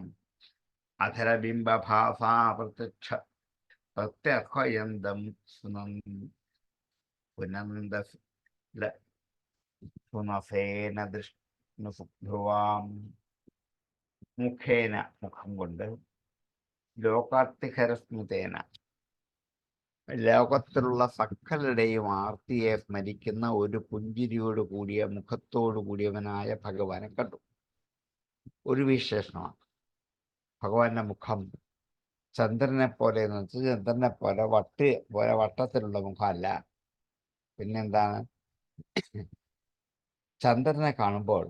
അധരബിംബഭാസാ പ്രത്യർഹയന്തം സുനസേന ദൃഷ്ണുഭ്രുവാം. മുഖേന മുഖം കൊണ്ട്, ലോകാർത്തിഹരസ്മിതേന ലോകത്തിലുള്ള സകലരുടെയും ആർത്തിയെ സ്മരിക്കുന്ന ഒരു പുഞ്ചിരിയോട് കൂടിയ മുഖത്തോടു കൂടിയവനായ ഭഗവാനെ കണ്ടു. ഒരു വിശേഷണമാണ് ഭഗവാന്റെ മുഖം. ചന്ദ്രനെ പോലെ എന്ന് വെച്ചാൽ ചന്ദ്രനെ പോലെ വട്ടത്തിലുള്ള മുഖമല്ല. പിന്നെന്താണ്? ചന്ദ്രനെ കാണുമ്പോൾ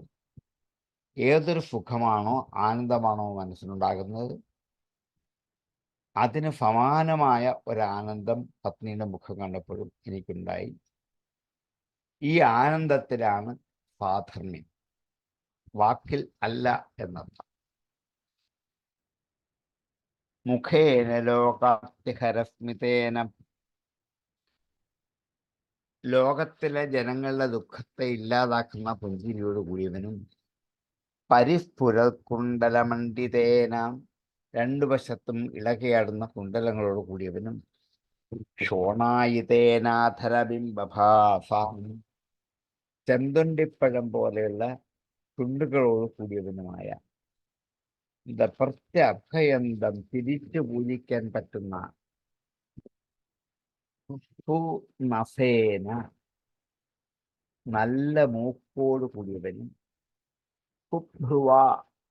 ഏതൊരു സുഖമാണോ ആനന്ദമാണോ മനസ്സിനുണ്ടാകുന്നത്, അതിന് സമാനമായ ഒരാനന്ദം പത്നിയുടെ മുഖം കണ്ടപ്പോഴും എനിക്കുണ്ടായി. ഈ ആനന്ദത്തിലാണ് സാധർമ്മ്യം, വാക്കിൽ അല്ല എന്നർത്ഥം. മുഖേന ലോകാത്തിഹരസ്മിതേന, ലോകത്തിലെ ജനങ്ങളുടെ ദുഃഖത്തെ ഇല്ലാതാക്കുന്ന പുഞ്ചിരിയോട് കൂടിയവനും പരിസ്ഫുരൽ കുണ്ടലമണ്ഡിതേന, രണ്ടു വശത്തും ഇളകിയാടുന്ന കുണ്ടലങ്ങളോട് കൂടിയവനും ക്ഷോണായിതേനാധരബിംബഭാസാം, ചെന്തുണ്ടിപ്പഴം പോലെയുള്ള ചുണ്ടുകളോട് കൂടിയവനുമായ, പ്രത്യർഹയന്തം തിരിച്ചു പൂജിക്കാൻ പറ്റുന്ന, സുനസേന നല്ല മൂക്കോട് കൂടിയവനും, കുഭ്രുവ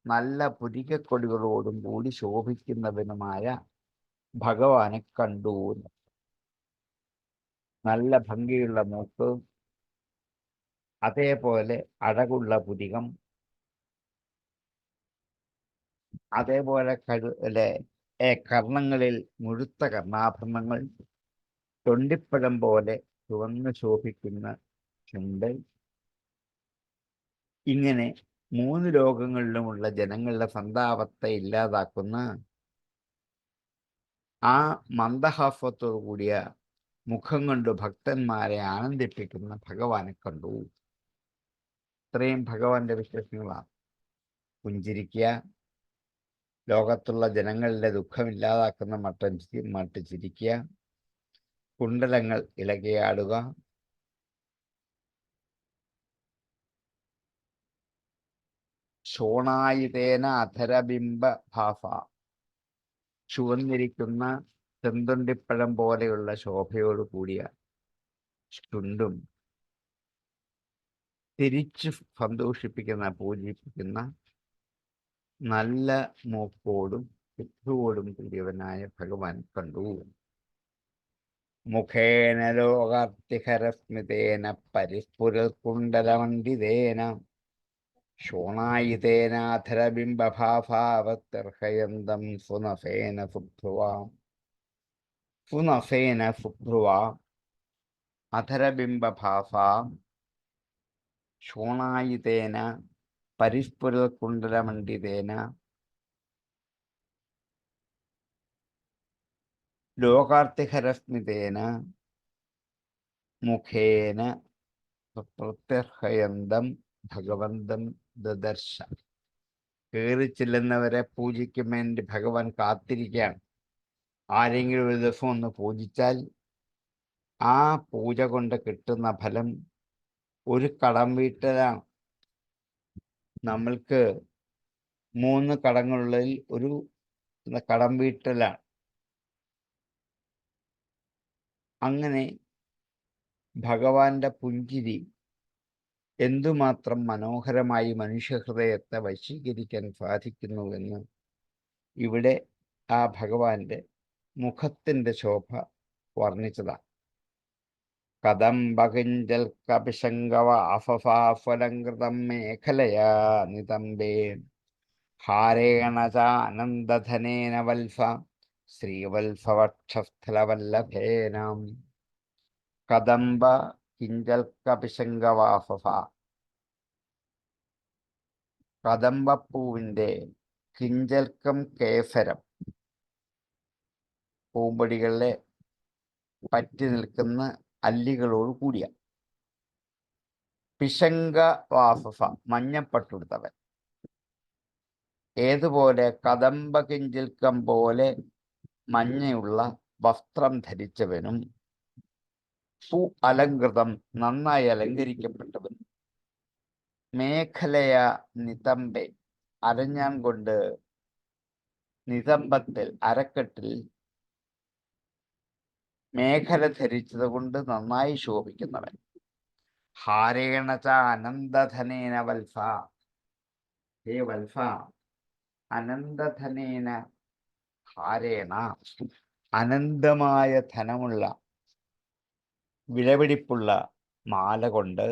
നല്ല പുരികക്കൊടികളോടും കൂടി ശോഭിക്കുന്നവനുമായ ഭഗവാനെ കണ്ടു. നല്ല ഭംഗിയുള്ള മൂക്ക്, അതേപോലെ അഴകുള്ള പുരികം, അതേപോലെ കർണങ്ങളിൽ മുഴുത്ത കർണാഭരണങ്ങൾ, തൊണ്ടിപ്പഴം പോലെ ചുവന്ന് ശോഭിക്കുന്ന ചുണ്ട്. ഇങ്ങനെ മൂന്ന് ലോകങ്ങളിലുമുള്ള ജനങ്ങളുടെ സന്താപത്തെ ഇല്ലാതാക്കുന്ന ആ മന്ദഹാസത്തോടു കൂടിയ മുഖം കൊണ്ട് ഭക്തന്മാരെ ആനന്ദിപ്പിക്കുന്ന ഭഗവാനെ കണ്ടു. ഇത്രയും ഭഗവാന്റെ വിശേഷങ്ങളാണ്. പുഞ്ചിരിക്കുക, ലോകത്തുള്ള ജനങ്ങളുടെ ദുഃഖമില്ലാതാക്കുന്ന മട്ട് ചിരിക്കുക, കുണ്ടലങ്ങൾ ഇളകിയാടുക, ശോണായിതേന അധരബിംബ ഭാസ, ചുവന്നിരിക്കുന്ന ചെന്തുണ്ടിപ്പഴം പോലെയുള്ള ശോഭയോട് കൂടിയ ചുണ്ടും, തിരിച്ചു സന്തോഷിപ്പിക്കുന്ന പൂജിപ്പിക്കുന്ന നല്ല മൂക്കോടും പിതൃവോടും കൂടിയവനായ ഭഗവാൻ കണ്ടു. മുഖേന ലോകാർത്തിഹരസ്മിതേന പരിസ്ഫുരൽ കുണ്ടലമണ്ഡിതേന ശോണായിതേനാധരബിംബഭാസാവത്യർഹയന്തം സുനസേന സുഭ്രുവാം. സുനസേന സുഭ്രുവ അധരബിംബഭാസാം ശോണായിതേന പരിസ്ഫുരൽ കുണ്ടലമണ്ഡിതേന ലോകാർത്തിഹരസ്മിതേന മുഖേന പ്രത്യർഹയന്തം ഭഗവന്തം ദദർശ. കയറി ചെല്ലുന്നവരെ പൂജിക്കും വേണ്ടി ഭഗവാൻ കാത്തിരിക്കുകയാണ്. ആരെങ്കിലും ഒരു ദിവസം ഒന്ന് പൂജിച്ചാൽ ആ പൂജ കൊണ്ട് കിട്ടുന്ന ഫലം ഒരു കടം വീട്ടലാണ്. നമ്മൾക്ക് 3 കടങ്ങളുള്ളതിൽ ഒരു കടം വീട്ടലാണ്. അങ്ങനെ ഭഗവാന്റെ പുഞ്ചിരി എന്തുമാത്രം മനോഹരമായി മനുഷ്യഹൃദയത്തെ വശീകരിക്കാൻ സാധിക്കുന്നുവെന്ന് ഇവിടെ ആ ഭഗവാന്റെ മുഖത്തിൻ്റെ ശോഭ വർണ്ണിച്ചതാണ്. കദംബകിഞ്ചൽ കപിശങ്കവ അഫഫാഫലംകൃതം മേഖലയാ നിതംബേ ഹാരേണ ചാനന്ദധനേന വത്സ ശ്രീവത്സവക്ഷസ്ഥലവല്ലഭേനാം. കദംബ കിഞ്ചൽക്കപിശങ്കവാഫഫ. കദംബപ്പൂവിൻ്റെ കിഞ്ചൽക്കം കേസരം പൂമ്പൊടികളിലെ പറ്റി നിൽക്കുന്ന അല്ലികളോട് കൂടിയ. പിശങ്കവാഫഫ മഞ്ഞപ്പട്ടുടുത്തവൻ. ഏതുപോലെ കദംബ കിഞ്ചൽക്കം പോലെ മഞ്ഞയുള്ള വസ്ത്രം ധരിച്ചവനും സു അലങ്കൃതം നന്നായി അലങ്കരിക്കപ്പെട്ടവനും. മേഖലയ നിതംബെ അരഞ്ഞാൻ കൊണ്ട് നിതംബത്തിൽ അരക്കെട്ടിൽ മേഖല ധരിച്ചത് കൊണ്ട് നന്നായി ശോഭിക്കുന്നവൻ. ഹാരേണ ച അനന്തധനേന വത്സ. ഹേ വത്സ, അനന്തധനേന ഹാരേണ അനന്തമായ ധനമുള്ള വിലപിടിപ്പുള്ള മാല കൊണ്ട്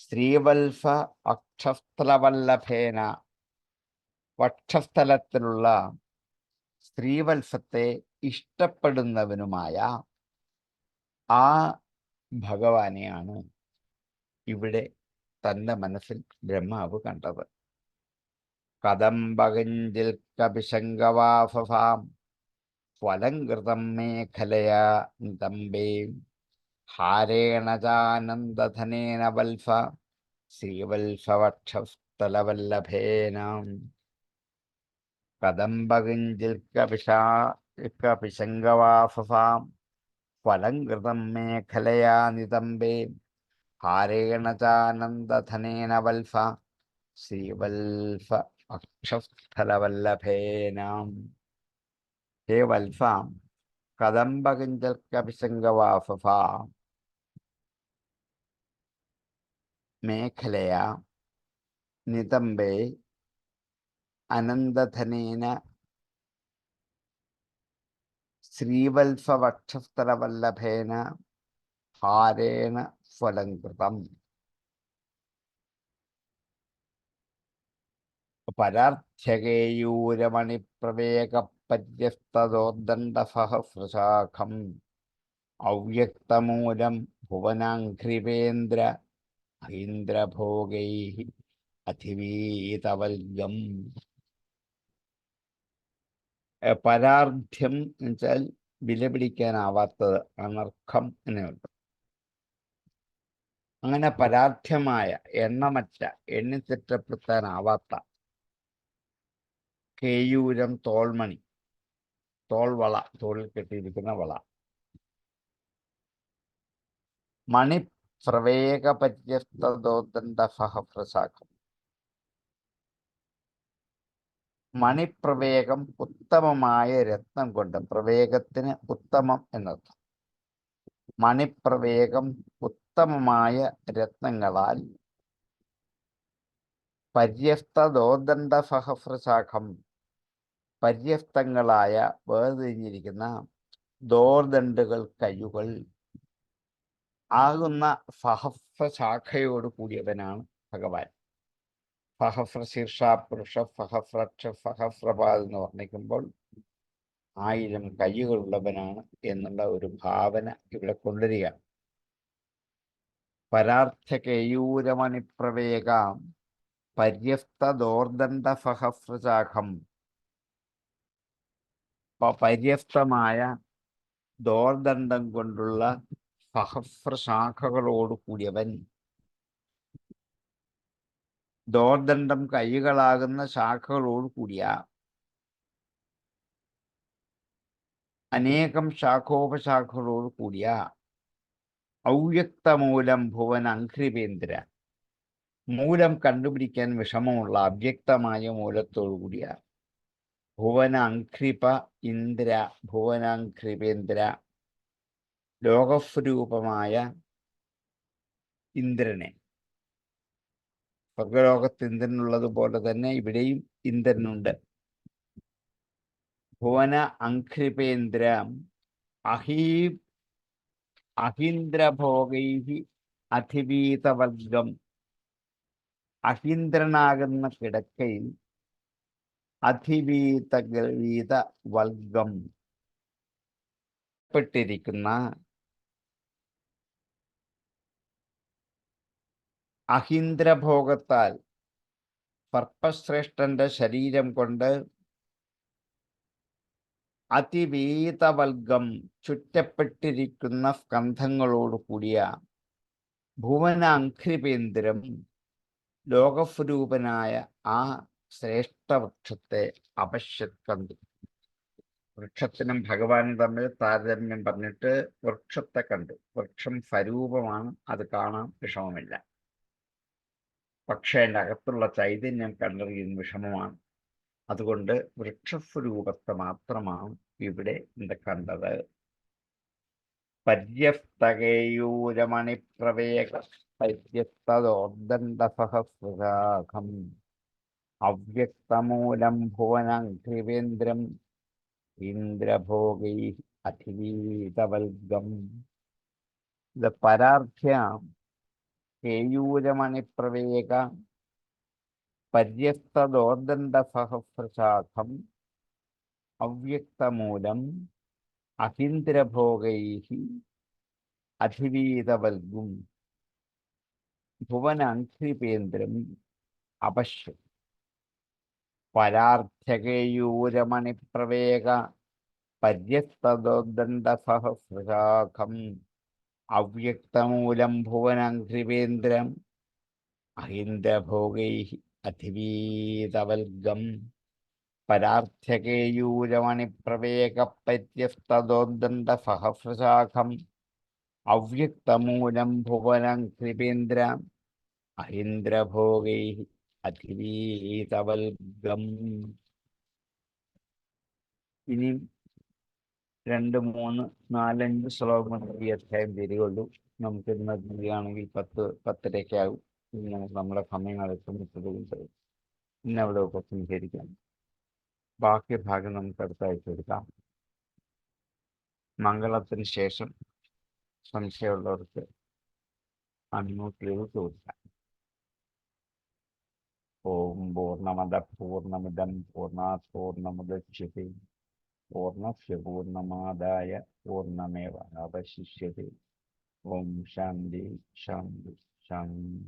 ശ്രീവത്സ വക്ഷസ്ഥലവല്ലഭേന വക്ഷസ്ഥലത്തിലുള്ള സ്ത്രീവത്സത്തെ ഇഷ്ടപ്പെടുന്നവനുമായ ആ ഭഗവാനെയാണ് ഇവിടെ തൻ്റെ മനസ്സിൽ ബ്രഹ്മാവ് കണ്ടത്. കദംബകിഞ്ചിൽ കപിശങ്കവാഫാം സ്വലങ്കൃതം മേഖലയാ നിതംബേ ഹാരേണ ചാനന്ദധനേന വത്സ ശ്രീവത്സവക്ഷസ്ഥലവല്ലഭേന. കദംബകിഞ്ചിൽ കപിശങ്കവാഫാം സ്വലങ്കൃതം മേഖലയാ നിതംബേ ഹാരേണ ചാനന്ദധനേന വത്സ ശ്രീവത്സ അക്ഷസ്ഥലവല്ലഭേന. ഹേ വത്സ, കദംബകിഞ്ചൽ കപിശങ്കവാഫഫ മേഖലയ നിതംബേ അനന്തധനേന ശ്രീവത്സ വക്ഷസ്ഥലവല്ലഭേന ഹാരേണ സ്വലങ്കൃതം. പരാർത്ഥ്യകേയൂരമണിപ്രവേകപര്യസ്തദോദ്ദണ്ഡസഹസ്രശാഖം അവ്യക്തമൂലം ഭുവനാഘ്രിപേന്ദ്ര ഐന്ദ്രഭോഗൈഃ അധിവീതവൽഗം. പരാർഥ്യം എന്ന് വെച്ചാൽ വിലപിടിക്കാനാവാത്തത്, അനർഘം എന്നുണ്ട്. അങ്ങനെ പരാർത്ഥ്യമായ എണ്ണമറ്റ എണ്ണിത്തിട്ടപ്പെടുത്താനാവാത്ത കേയൂരം തോൾമണി, തോൾവള, തോളിൽ കെട്ടിയിരിക്കുന്ന വള. മണിപ്രവേകപര്യസ്തദോദ്ദണ്ഡസഹസ്രശാഖം. മണിപ്രവേകം ഉത്തമമായ രത്നം കൊണ്ട്, പ്രവേഗത്തിന് ഉത്തമം എന്നർത്ഥം. മണിപ്രവേകം ഉത്തമമായ രത്നങ്ങളാൽ പര്യസ്തദോദ്ദണ്ഡസഹസ്രശാഖം പര്യസ്തങ്ങളായ വേർതിരിഞ്ഞിരിക്കുന്ന ദോർദണ്ഡുകൾ കയ്യുകൾ ആകുന്ന സഹസ്രശാഖയോട് കൂടിയവനാണ് ഭഗവാൻ. സഹസ്രശീർഷ പുരുഷ സഹസ്രക്ഷ സഹസ്രപാദ് എന്ന് വർണ്ണിക്കുമ്പോൾ 1000 കയ്യുകളുള്ളവനാണ് എന്നുള്ള ഒരു ഭാവന ഇവിടെ കൊണ്ടുവരികയാണ്. പരാർത്ഥ കേയൂരമണിപ്രവേകാം പര്യസ്തദോർദണ്ഡ സഹസ്രശാഖം. പര്യസ്തമായ ദോർദണ്ഡം കൊണ്ടുള്ള സഹസ്രശാഖകളോട് കൂടിയവൻ. ദോർദണ്ഡം കൈകളാകുന്ന ശാഖകളോട് കൂടിയ അനേകം ശാഖോപശാഖകളോട് കൂടിയ അവ്യക്തമൂലം ഭുവൻ അഘ്രിപേന്ദ്ര, മൂലം കണ്ടുപിടിക്കാൻ വിഷമമുള്ള അവ്യക്തമായ മൂലത്തോടു കൂടിയ ഭുവന അഘ്രിപ ഇന്ദ്ര, ഭുവനാഘ്രിപേന്ദ്ര ലോകസ്വരൂപമായ ഇന്ദ്രനെ. സ്വർഗലോകത്ത് ഇന്ദ്രനുള്ളതുപോലെ തന്നെ ഇവിടെയും ഇന്ദ്രനുണ്ട്. ഭുവന അഘ്രിപേന്ദ്ര അഹീന്ദ്രഭോഗൈഃ അധിവീതവർഗം. അഹീന്ദ്രനാകുന്ന കിടക്കയിൽ അധിവീത വർഗം പെട്ടിരിക്കുന്ന അഹീന്ദ്രഭോഗത്താൽ സർപ്പശ്രേഷ്ഠന്റെ ശരീരം കൊണ്ട് അതിവേതവൽഗം ചുറ്റപ്പെട്ടിരിക്കുന്ന സ്കന്ധങ്ങളോട് കൂടിയ ഭുവനാഘ്രിപേന്ദ്രം ലോകസ്വരൂപനായ ആ ശ്രേഷ്ഠവൃക്ഷത്തെ അപശ്യത് കണ്ടു. വൃക്ഷത്തിനും ഭഗവാനും തമ്മിൽ താരതമ്യം പറഞ്ഞിട്ട് വൃക്ഷത്തെ കണ്ടു. വൃക്ഷം സ്വരൂപമാണ്, അത് കാണാൻ വിഷമമില്ല. പക്ഷേ അതിൻ്റെ അകത്തുള്ള ചൈതന്യം കണ്ടറിയുന്ന വിഷമമാണ്. അതുകൊണ്ട് വൃക്ഷസ്വരൂപത്തെ മാത്രമാണ് ഇവിടെ കണ്ടത്. പര്യസ്തകേയൂരമണിപ്രവേക പര്യസ്തദോർദണ്ഡസഹസ്രാഖം അവ്യക്തമൂലം ഭുവനാഘ്രിപേന്ദ്രം ഇന്ദ്രഭോഗൈ അധിവീതവൽഗം. ഇത് പരാർഥ്യം കേയൂരമണിപ്രവേക പര്യസ്തദോർദണ്ഡസഹസ്രശാഖം അവ്യക്തമൂലം അഹീന്ദ്രഭോഗൈ അധിവീതവൽഗും ഭുവനാഘ്രിപേന്ദ്രം അപശ്യത്. പരാർഥ്യകേയൂരമണിപ്രവേക പര്യസ്തദോർദണ്ഡസഹസ്രശാഖം അവ്യക്തമൂലം ഭുവനാഘ്രിപേന്ദ്രം അഹീന്ദ്രഭോഗൈ അധിവീതവൽഗം. പരാർഥ്യകേയൂരമണിപ്രവേക പര്യസ്തദോർദണ്ഡസഹസ്രശാഖം അവ്യക്തമൂലം ഭുവനാഘ്രിപേന്ദ്രം അഹീന്ദ്രഭോഗൈ അധിവീതവൽഗം. ഇനി 2, 3, 4, 5 ശ്ലോകങ്ങൾ ഈ അധ്യായം തിരികൊള്ളൂ. നമുക്ക് ഇന്ന് തിരികെയാണെങ്കിൽ 10-10:30 ആകും. നമ്മുടെ സമയങ്ങൾ എത്തുന്നത് ഇന്നവിടെ ഉപസംഹരിക്കാം. ബാക്കി ഭാഗം നമുക്ക് അടുത്ത ആഴ്ച എടുക്കാം. മംഗളത്തിന് ശേഷം സംശയമുള്ളവർക്ക് അൺമ്യൂട്ടിലേക്ക് ചോദിക്കാം. ഓം പൂർണ്ണമദ പൂർണ്ണമിദം പൂർണ്ണാത് പൂർണ്ണമുദച്യത്തെ പൂർണ്ണസ്യ പൂർണ്ണമാദായ പൂർണ്ണമേവാവശിഷ്യത്തെ. ഓം ശാന്തി ശാന്തി ശാന്തി.